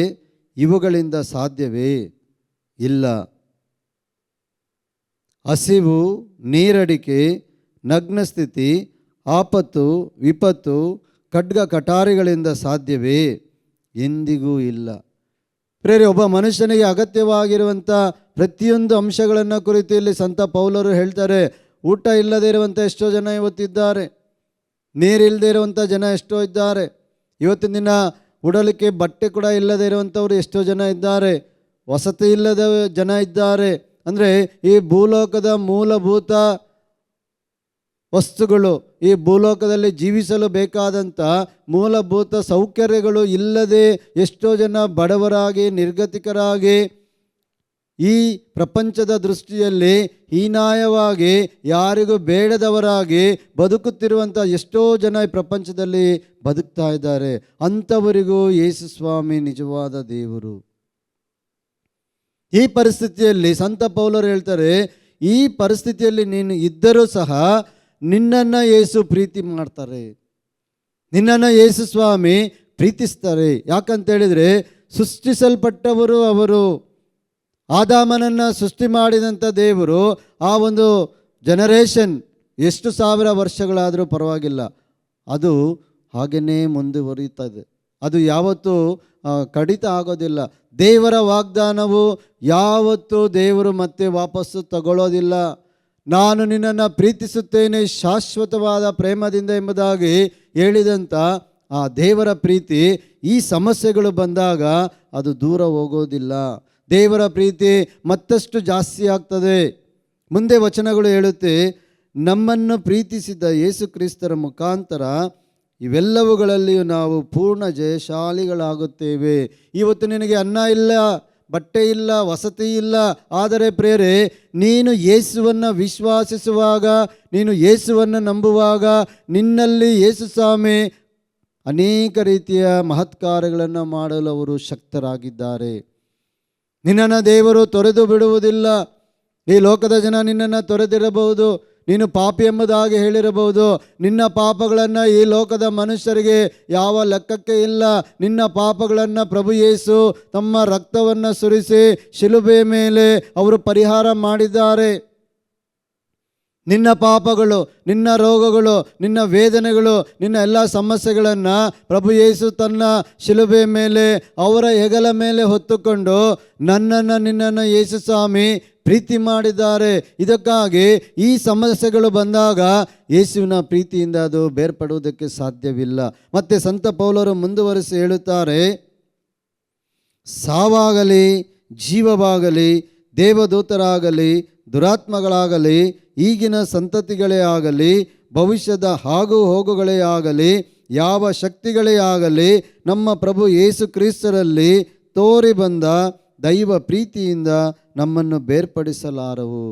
ಇವುಗಳಿಂದ ಸಾಧ್ಯವೇ? ಇಲ್ಲ. ಹಸಿವು, ನೀರಡಿಕೆ, ನಗ್ನಸ್ಥಿತಿ, ಆಪತ್ತು, ವಿಪತ್ತು, ಖಡ್ಗ ಕಟಾರಿಗಳಿಂದ ಸಾಧ್ಯವೇ? ಎಂದಿಗೂ ಇಲ್ಲ. ಪ್ರೇರೆ, ಒಬ್ಬ ಮನುಷ್ಯನಿಗೆ ಅಗತ್ಯವಾಗಿರುವಂಥ ಪ್ರತಿಯೊಂದು ಅಂಶಗಳನ್ನು ಕುರಿತು ಇಲ್ಲಿ ಸಂತ ಪೌಲರು ಹೇಳ್ತಾರೆ. ಊಟ ಇಲ್ಲದೇ ಇರುವಂಥ ಎಷ್ಟೋ ಜನ ಇವತ್ತಿದ್ದಾರೆ, ನೀರಿಲ್ಲದೆ ಇರುವಂಥ ಜನ ಎಷ್ಟೋ ಇದ್ದಾರೆ. ಇವತ್ತಿನ ದಿನ ಉಡಲಿಕ್ಕೆ ಬಟ್ಟೆ ಕೂಡ ಇಲ್ಲದೆ ಇರುವಂಥವ್ರು ಎಷ್ಟೋ ಜನ ಇದ್ದಾರೆ, ವಸತಿ ಇಲ್ಲದ ಜನ ಇದ್ದಾರೆ. ಅಂದರೆ ಈ ಭೂಲೋಕದ ಮೂಲಭೂತ ವಸ್ತುಗಳು, ಈ ಭೂಲೋಕದಲ್ಲಿ ಜೀವಿಸಲು ಬೇಕಾದಂಥ ಮೂಲಭೂತ ಸೌಕರ್ಯಗಳು ಇಲ್ಲದೆ ಎಷ್ಟೋ ಜನ ಬಡವರಾಗಿ, ನಿರ್ಗತಿಕರಾಗಿ, ಈ ಪ್ರಪಂಚದ ದೃಷ್ಟಿಯಲ್ಲಿ ಹೀನಾಯವಾಗಿ, ಯಾರಿಗೂ ಬೇಡದವರಾಗಿ ಬದುಕುತ್ತಿರುವಂಥ ಎಷ್ಟೋ ಜನ ಈ ಪ್ರಪಂಚದಲ್ಲಿ ಬದುಕ್ತಾ ಇದ್ದಾರೆ. ಅಂಥವರಿಗೂ ಯೇಸು ಸ್ವಾಮಿ ನಿಜವಾದ ದೇವರು. ಈ ಪರಿಸ್ಥಿತಿಯಲ್ಲಿ ಸಂತ ಪೌಲರು ಹೇಳ್ತಾರೆ, ಈ ಪರಿಸ್ಥಿತಿಯಲ್ಲಿ ನೀನು ಇದ್ದರೂ ಸಹ ನಿನ್ನನ್ನು ಯೇಸು ಪ್ರೀತಿ ಮಾಡ್ತಾರೆ, ನಿನ್ನನ್ನು ಯೇಸು ಸ್ವಾಮಿ ಪ್ರೀತಿಸ್ತಾರೆ. ಯಾಕಂತೇಳಿದರೆ, ಸೃಷ್ಟಿಸಲ್ಪಟ್ಟವರು ಅವರು. ಆದಾಮನನ್ನು ಸೃಷ್ಟಿ ಮಾಡಿದಂಥ ದೇವರು ಆ ಒಂದು ಜನರೇಷನ್ ಎಷ್ಟು ಸಾವಿರ ವರ್ಷಗಳಾದರೂ ಪರವಾಗಿಲ್ಲ, ಅದು ಹಾಗೆಯೇ ಮುಂದುವರಿಯುತ್ತದೆ. ಅದು ಯಾವತ್ತೂ ಕಡಿತ ಆಗೋದಿಲ್ಲ. ದೇವರ ವಾಗ್ದಾನವು ಯಾವತ್ತೂ ದೇವರು ಮತ್ತೆ ವಾಪಸ್ಸು ತಗೊಳ್ಳೋದಿಲ್ಲ. ನಾನು ನಿನ್ನನ್ನು ಪ್ರೀತಿಸುತ್ತೇನೆ ಶಾಶ್ವತವಾದ ಪ್ರೇಮದಿಂದ ಎಂಬುದಾಗಿ ಹೇಳಿದಂಥ ಆ ದೇವರ ಪ್ರೀತಿ ಈ ಸಮಸ್ಯೆಗಳು ಬಂದಾಗ ಅದು ದೂರ ಹೋಗೋದಿಲ್ಲ. ದೇವರ ಪ್ರೀತಿ ಮತ್ತಷ್ಟು ಜಾಸ್ತಿ ಆಗ್ತದೆ. ಮುಂದೆ ವಚನಗಳು ಹೇಳುತ್ತೆ, ನಮ್ಮನ್ನು ಪ್ರೀತಿಸಿದ ಯೇಸು ಕ್ರಿಸ್ತರ ಮುಖಾಂತರ ಇವೆಲ್ಲವುಗಳಲ್ಲಿಯೂ ನಾವು ಪೂರ್ಣ ಜಯಶಾಲಿಗಳಾಗುತ್ತೇವೆ. ಇವತ್ತು ನಿನಗೆ ಅನ್ನ ಇಲ್ಲ, ಬಟ್ಟೆ ಇಲ್ಲ, ವಸತಿ ಇಲ್ಲ, ಆದರೆ ಪ್ರೇರೆ, ನೀನು ಯೇಸುವನ್ನು ವಿಶ್ವಾಸಿಸುವಾಗ, ನೀನು ಯೇಸುವನ್ನು ನಂಬುವಾಗ ನಿನ್ನಲ್ಲಿ ಯೇಸು ಸ್ವಾಮಿ ಅನೇಕ ರೀತಿಯ ಮಹತ್ಕಾರ್ಯಗಳನ್ನು ಮಾಡಲು ಅವರು ಶಕ್ತರಾಗಿದ್ದಾರೆ. ನಿನ್ನನ್ನು ದೇವರು ತೊರೆದು ಬಿಡುವುದಿಲ್ಲ. ಈ ಲೋಕದ ಜನ ನಿನ್ನನ್ನು ತೊರೆದಿರಬಹುದು, ನೀನು ಪಾಪಿ ಎಂಬುದಾಗಿ ಹೇಳಿರಬಹುದು. ನಿನ್ನ ಪಾಪಗಳನ್ನು ಈ ಲೋಕದ ಮನುಷ್ಯರಿಗೆ ಯಾವ ಲೆಕ್ಕಕ್ಕೆ ಇಲ್ಲ. ನಿನ್ನ ಪಾಪಗಳನ್ನು ಪ್ರಭು ಯೇಸು ತಮ್ಮ ರಕ್ತವನ್ನು ಸುರಿಸಿ ಶಿಲುಬೆ ಮೇಲೆ ಅವರು ಪರಿಹಾರ ಮಾಡಿದ್ದಾರೆ. ನಿನ್ನ ಪಾಪಗಳು, ನಿನ್ನ ರೋಗಗಳು, ನಿನ್ನ ವೇದನೆಗಳು, ನಿನ್ನ ಎಲ್ಲ ಸಮಸ್ಯೆಗಳನ್ನು ಪ್ರಭು ಯೇಸು ತನ್ನ ಶಿಲುಬೆ ಮೇಲೆ ಅವರ ಹೆಗಲ ಮೇಲೆ ಹೊತ್ತುಕೊಂಡು ನನ್ನನ್ನು, ನಿನ್ನನ್ನು ಯೇಸು ಸ್ವಾಮಿ ಪ್ರೀತಿ ಮಾಡಿದ್ದಾರೆ. ಇದಕ್ಕಾಗಿ ಈ ಸಮಸ್ಯೆಗಳು ಬಂದಾಗ ಯೇಸುವಿನ ಪ್ರೀತಿಯಿಂದ ಅದು ಬೇರ್ಪಡುವುದಕ್ಕೆ ಸಾಧ್ಯವಿಲ್ಲ. ಮತ್ತು ಸಂತ ಪೌಲರು ಮುಂದುವರಿಸಿ ಹೇಳುತ್ತಾರೆ, ಸಾವಾಗಲಿ ಜೀವವಾಗಲಿ, ದೇವದೂತರಾಗಲಿ ದುರಾತ್ಮಗಳಾಗಲಿ, ಈಗಿನ ಸಂತತಿಗಳೇ ಆಗಲಿ, ಭವಿಷ್ಯದ ಆಗು ಹೋಗುಗಳೇ ಆಗಲಿ, ಯಾವ ಶಕ್ತಿಗಳೇ ಆಗಲಿ, ನಮ್ಮ ಪ್ರಭು ಯೇಸು ಕ್ರಿಸ್ತರಲ್ಲಿ ತೋರಿ ಬಂದ ದೈವ ಪ್ರೀತಿಯಿಂದ ನಮ್ಮನ್ನು ಬೇರ್ಪಡಿಸಲಾರವು.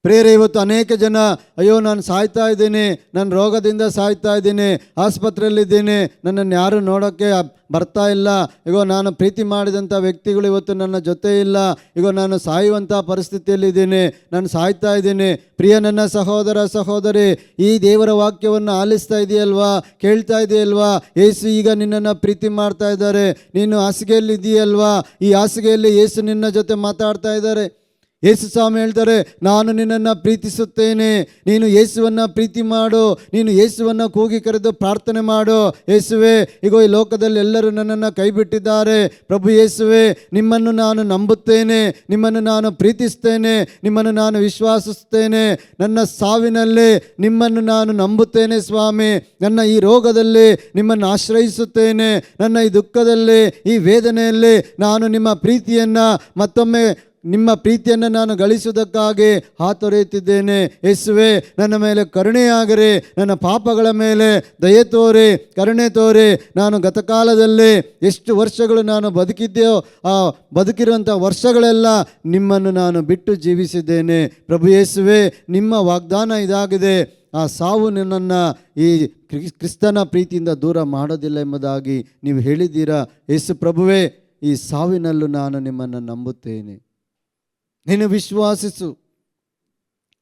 ಪ್ರೇರೆ ಇವತ್ತು ಅನೇಕ ಜನ ಅಯ್ಯೋ ನಾನು ಸಾಯ್ತಾ ಇದ್ದೀನಿ, ನಾನು ರೋಗದಿಂದ ಸಾಯ್ತಾ ಇದ್ದೀನಿ, ಆಸ್ಪತ್ರೆಯಲ್ಲಿದ್ದೀನಿ, ನನ್ನನ್ನು ಯಾರು ನೋಡೋಕ್ಕೆ ಬರ್ತಾ ಇಲ್ಲ, ಇಗೋ ನಾನು ಪ್ರೀತಿ ಮಾಡಿದಂಥ ವ್ಯಕ್ತಿಗಳು ಇವತ್ತು ನನ್ನ ಜೊತೆ ಇಲ್ಲ, ಇಗೋ ನಾನು ಸಾಯುವಂಥ ಪರಿಸ್ಥಿತಿಯಲ್ಲಿದ್ದೀನಿ, ನಾನು ಸಾಯ್ತಾ ಇದ್ದೀನಿ. ಪ್ರಿಯ ನನ್ನ ಸಹೋದರ ಸಹೋದರಿ, ಈ ದೇವರ ವಾಕ್ಯವನ್ನು ಆಲಿಸ್ತಾ ಇದೆಯಲ್ವಾ, ಕೇಳ್ತಾ ಇದೆಯಲ್ವಾ? ಯೇಸು ಈಗ ನಿನ್ನನ್ನು ಪ್ರೀತಿ ಮಾಡ್ತಾ ಇದ್ದಾರೆ. ನೀನು ಹಾಸಿಗೆಯಲ್ಲಿದ್ದೀಯಲ್ವಾ? ಈ ಹಾಸಿಗೆಯಲ್ಲಿ ಯೇಸು ನಿನ್ನ ಜೊತೆ ಮಾತಾಡ್ತಾ ಇದ್ದಾರೆ. ಯೇಸು ಸ್ವಾಮಿ ಹೇಳ್ತಾರೆ, ನಾನು ನಿನ್ನನ್ನು ಪ್ರೀತಿಸುತ್ತೇನೆ, ನೀನು ಯೇಸುವನ್ನು ಪ್ರೀತಿ ಮಾಡು, ನೀನು ಯೇಸುವನ್ನು ಕೂಗಿ ಕರೆದು ಪ್ರಾರ್ಥನೆ ಮಾಡು. ಯೇಸುವೆ, ಈಗ ಈ ಲೋಕದಲ್ಲಿ ಎಲ್ಲರೂ ನನ್ನನ್ನು ಕೈ ಬಿಟ್ಟಿದ್ದಾರೆ, ಪ್ರಭು ಯೇಸುವೆ ನಿಮ್ಮನ್ನು ನಾನು ನಂಬುತ್ತೇನೆ, ನಿಮ್ಮನ್ನು ನಾನು ಪ್ರೀತಿಸ್ತೇನೆ, ನಿಮ್ಮನ್ನು ನಾನು ವಿಶ್ವಾಸಿಸ್ತೇನೆ, ನನ್ನ ಸಾವಿನಲ್ಲಿ ನಿಮ್ಮನ್ನು ನಾನು ನಂಬುತ್ತೇನೆ ಸ್ವಾಮಿ, ನನ್ನ ಈ ರೋಗದಲ್ಲಿ ನಿಮ್ಮನ್ನು ಆಶ್ರಯಿಸುತ್ತೇನೆ, ನನ್ನ ಈ ದುಃಖದಲ್ಲಿ ಈ ವೇದನೆಯಲ್ಲಿ ನಾನು ನಿಮ್ಮ ಪ್ರೀತಿಯನ್ನು ಮತ್ತೊಮ್ಮೆ ನಿಮ್ಮ ಪ್ರೀತಿಯನ್ನು ನಾನು ಗಳಿಸುವುದಕ್ಕಾಗಿ ಹಾತೊರೆಯುತ್ತಿದ್ದೇನೆ. ಯೇಸುವೆ, ನನ್ನ ಮೇಲೆ ಕರುಣೆಯಾಗಿರಿ, ನನ್ನ ಪಾಪಗಳ ಮೇಲೆ ದಯೆ ತೋರಿ, ಕರುಣೆ ತೋರಿ. ನಾನು ಗತಕಾಲದಲ್ಲಿ ಎಷ್ಟು ವರ್ಷಗಳು ನಾನು ಬದುಕಿದ್ದೆಯೋ ಆ ಬದುಕಿರುವಂಥ ವರ್ಷಗಳೆಲ್ಲ ನಿಮ್ಮನ್ನು ನಾನು ಬಿಟ್ಟು ಜೀವಿಸಿದ್ದೇನೆ. ಪ್ರಭು ಯೇಸುವೆ, ನಿಮ್ಮ ವಾಗ್ದಾನ ಇದಾಗಿದೆ, ಆ ಸಾವು ನನ್ನನ್ನು ಈ ಕ್ರಿಸ್ತನ ಪ್ರೀತಿಯಿಂದ ದೂರ ಮಾಡೋದಿಲ್ಲ ಎಂಬುದಾಗಿ ನೀವು ಹೇಳಿದ್ದೀರಾ. ಯೇಸು ಪ್ರಭುವೇ, ಈ ಸಾವಿನಲ್ಲೂ ನಾನು ನಿಮ್ಮನ್ನು ನಂಬುತ್ತೇನೆ, ನೀನು ವಿಶ್ವಾಸಿಸು.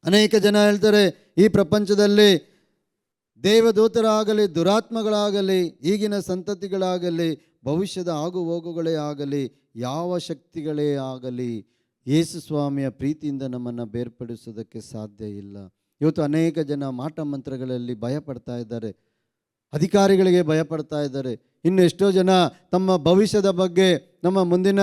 ಅನೇಕ ಜನ ಹೇಳ್ತಾರೆ, ಈ ಪ್ರಪಂಚದಲ್ಲಿ ದೇವದೂತರಾಗಲಿ ದುರಾತ್ಮಗಳಾಗಲಿ ಈಗಿನ ಸಂತತಿಗಳಾಗಲಿ ಭವಿಷ್ಯದ ಆಗು ಹೋಗುಗಳೇ ಆಗಲಿ ಯಾವ ಶಕ್ತಿಗಳೇ ಆಗಲಿ ಯೇಸು ಸ್ವಾಮಿಯ ಪ್ರೀತಿಯಿಂದ ನಮ್ಮನ್ನು ಬೇರ್ಪಡಿಸೋದಕ್ಕೆ ಸಾಧ್ಯ ಇಲ್ಲ. ಇವತ್ತು ಅನೇಕ ಜನ ಮಾಟ ಮಂತ್ರಗಳಲ್ಲಿ ಭಯಪಡ್ತಾ ಇದ್ದಾರೆ, ಅಧಿಕಾರಿಗಳಿಗೆ ಭಯಪಡ್ತಾ ಇದ್ದಾರೆ. ಇನ್ನು ಎಷ್ಟೋ ಜನ ತಮ್ಮ ಭವಿಷ್ಯದ ಬಗ್ಗೆ, ನಮ್ಮ ಮುಂದಿನ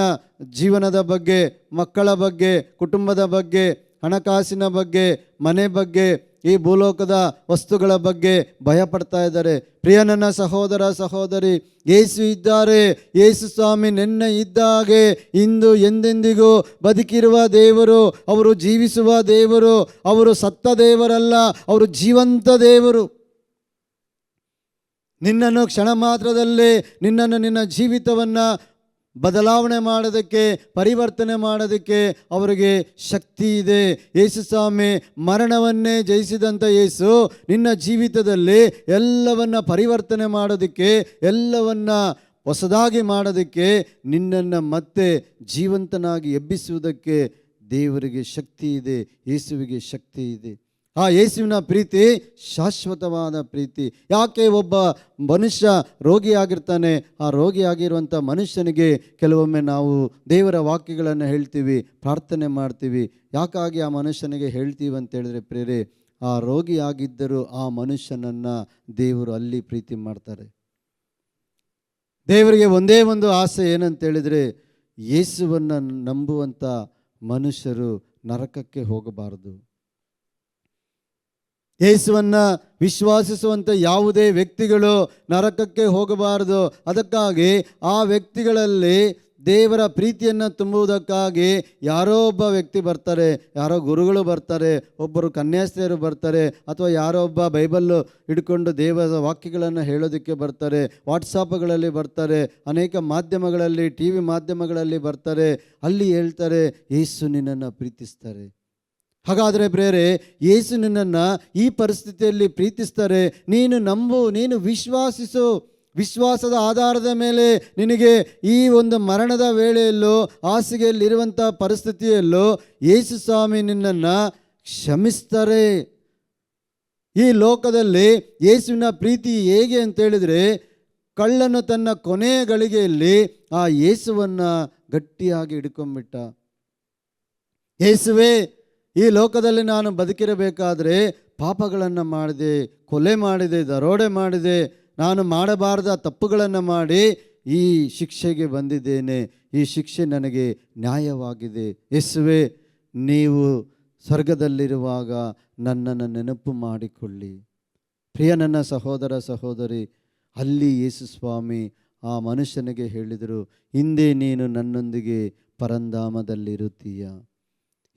ಜೀವನದ ಬಗ್ಗೆ, ಮಕ್ಕಳ ಬಗ್ಗೆ, ಕುಟುಂಬದ ಬಗ್ಗೆ, ಹಣಕಾಸಿನ ಬಗ್ಗೆ, ಮನೆ ಬಗ್ಗೆ, ಈ ಭೂಲೋಕದ ವಸ್ತುಗಳ ಬಗ್ಗೆ ಭಯಪಡ್ತಾ ಇದ್ದಾರೆ. ಪ್ರಿಯ ನನ್ನ ಸಹೋದರ ಸಹೋದರಿ, ಯೇಸು ಇದ್ದಾರೆ. ಯೇಸು ಸ್ವಾಮಿ ನಿನ್ನೆ ಇದ್ದ ಹಾಗೆ ಇಂದು ಎಂದೆಂದಿಗೂ ಬದುಕಿರುವ ದೇವರು, ಅವರು ಜೀವಿಸುವ ದೇವರು, ಅವರು ಸತ್ತ ದೇವರಲ್ಲ, ಅವರು ಜೀವಂತ ದೇವರು. ನಿನ್ನನ್ನು ಕ್ಷಣ ಮಾತ್ರದಲ್ಲೇ ನಿನ್ನ ಜೀವಿತವನ್ನು ಬದಲಾವಣೆ ಮಾಡೋದಕ್ಕೆ, ಪರಿವರ್ತನೆ ಮಾಡೋದಕ್ಕೆ ಅವರಿಗೆ ಶಕ್ತಿ ಇದೆ. ಯೇಸು ಸ್ವಾಮಿ ಮರಣವನ್ನೇ ಜಯಿಸಿದಂಥ ಯೇಸು ನಿನ್ನ ಜೀವಿತದಲ್ಲಿ ಎಲ್ಲವನ್ನ ಪರಿವರ್ತನೆ ಮಾಡೋದಕ್ಕೆ, ಎಲ್ಲವನ್ನ ಹೊಸದಾಗಿ ಮಾಡೋದಕ್ಕೆ, ನಿನ್ನನ್ನು ಮತ್ತೆ ಜೀವಂತನಾಗಿ ಎಬ್ಬಿಸುವುದಕ್ಕೆ ದೇವರಿಗೆ ಶಕ್ತಿ ಇದೆ, ಯೇಸುವಿಗೆ ಶಕ್ತಿ ಇದೆ. ಆ ಯೇಸುವಿನ ಪ್ರೀತಿ ಶಾಶ್ವತವಾದ ಪ್ರೀತಿ. ಯಾಕೆ ಒಬ್ಬ ಮನುಷ್ಯ ರೋಗಿಯಾಗಿರ್ತಾನೆ, ಆ ರೋಗಿಯಾಗಿರುವಂಥ ಮನುಷ್ಯನಿಗೆ ಕೆಲವೊಮ್ಮೆ ನಾವು ದೇವರ ವಾಕ್ಯಗಳನ್ನು ಹೇಳ್ತೀವಿ, ಪ್ರಾರ್ಥನೆ ಮಾಡ್ತೀವಿ. ಯಾಕಾಗಿ ಆ ಮನುಷ್ಯನಿಗೆ ಹೇಳ್ತೀವಿ ಅಂತೇಳಿದ್ರೆ ಪ್ರೇರೆ, ಆ ರೋಗಿಯಾಗಿದ್ದರೂ ಆ ಮನುಷ್ಯನನ್ನು ದೇವರು ಅಲ್ಲಿ ಪ್ರೀತಿ ಮಾಡ್ತಾರೆ. ದೇವರಿಗೆ ಒಂದೇ ಒಂದು ಆಸೆ ಏನಂತೇಳಿದರೆ, ಯೇಸುವನ್ನು ನಂಬುವಂಥ ಮನುಷ್ಯರು ನರಕಕ್ಕೆ ಹೋಗಬಾರದು. ಯೇಸುವನ್ನು ವಿಶ್ವಾಸಿಸುವಂಥ ಯಾವುದೇ ವ್ಯಕ್ತಿಗಳು ನರಕಕ್ಕೆ ಹೋಗಬಾರದು. ಅದಕ್ಕಾಗಿ ಆ ವ್ಯಕ್ತಿಗಳಲ್ಲಿ ದೇವರ ಪ್ರೀತಿಯನ್ನು ತುಂಬುವುದಕ್ಕಾಗಿ ಯಾರೋ ಒಬ್ಬ ವ್ಯಕ್ತಿ ಬರ್ತಾರೆ, ಯಾರೋ ಗುರುಗಳು ಬರ್ತಾರೆ, ಒಬ್ಬರು ಕನ್ಯಾಸ್ತ್ರೀಯರು ಬರ್ತಾರೆ, ಅಥವಾ ಯಾರೋ ಒಬ್ಬ ಬೈಬಲ್ಲು ಹಿಡ್ಕೊಂಡು ದೇವರ ವಾಕ್ಯಗಳನ್ನು ಹೇಳೋದಕ್ಕೆ ಬರ್ತಾರೆ, ವಾಟ್ಸಾಪ್ಗಳಲ್ಲಿ ಬರ್ತಾರೆ, ಅನೇಕ ಮಾಧ್ಯಮಗಳಲ್ಲಿ, ಟಿ ವಿ ಮಾಧ್ಯಮಗಳಲ್ಲಿ ಬರ್ತಾರೆ. ಅಲ್ಲಿ ಹೇಳ್ತಾರೆ ಯೇಸು ನಿನ್ನನ್ನು ಪ್ರೀತಿಸ್ತಾರೆ. ಹಾಗಾದರೆ ಪ್ರೇರೆ, ಯೇಸು ನಿನ್ನನ್ನು ಈ ಪರಿಸ್ಥಿತಿಯಲ್ಲಿ ಪ್ರೀತಿಸ್ತಾರೆ. ನೀನು ನಂಬು, ನೀನು ವಿಶ್ವಾಸಿಸು. ವಿಶ್ವಾಸದ ಆಧಾರದ ಮೇಲೆ ನಿನಗೆ ಈ ಒಂದು ಮರಣದ ವೇಳೆಯಲ್ಲೂ, ಹಾಸಿಗೆಯಲ್ಲಿರುವಂಥ ಪರಿಸ್ಥಿತಿಯಲ್ಲೂ ಯೇಸು ಸ್ವಾಮಿ ನಿನ್ನನ್ನು ಕ್ಷಮಿಸ್ತಾರೆ. ಈ ಲೋಕದಲ್ಲಿ ಯೇಸುವಿನ ಪ್ರೀತಿ ಹೇಗೆ ಅಂತೇಳಿದರೆ, ಕಳ್ಳನು ತನ್ನ ಕೊನೆಯ ಗಳಿಗೆಯಲ್ಲಿ ಆ ಯೇಸುವನ್ನು ಗಟ್ಟಿಯಾಗಿ ಹಿಡ್ಕೊಂಡ್ಬಿಟ್ಟ. ಯೇಸುವೇ, ಈ ಲೋಕದಲ್ಲಿ ನಾನು ಬದುಕಿರಬೇಕಾದ್ರೆ ಪಾಪಗಳನ್ನು ಮಾಡಿದೆ, ಕೊಲೆ ಮಾಡಿದೆ, ದರೋಡೆ ಮಾಡಿದೆ, ನಾನು ಮಾಡಬಾರದ ತಪ್ಪುಗಳನ್ನು ಮಾಡಿ ಈ ಶಿಕ್ಷೆಗೆ ಬಂದಿದ್ದೇನೆ. ಈ ಶಿಕ್ಷೆ ನನಗೆ ನ್ಯಾಯವಾಗಿದೆ. ಯೇಸುವೇ, ನೀವು ಸ್ವರ್ಗದಲ್ಲಿರುವಾಗ ನನ್ನನ್ನು ನೆನಪು ಮಾಡಿಕೊಳ್ಳಿ. ಪ್ರಿಯ ನನ್ನ ಸಹೋದರ ಸಹೋದರಿ, ಅಲ್ಲಿ ಯೇಸು ಸ್ವಾಮಿ ಆ ಮನುಷ್ಯನಿಗೆ ಹೇಳಿದರು, ಹಿಂದೆ ನೀನು ನನ್ನೊಂದಿಗೆ ಪರಂಧಾಮದಲ್ಲಿರುತ್ತೀಯ,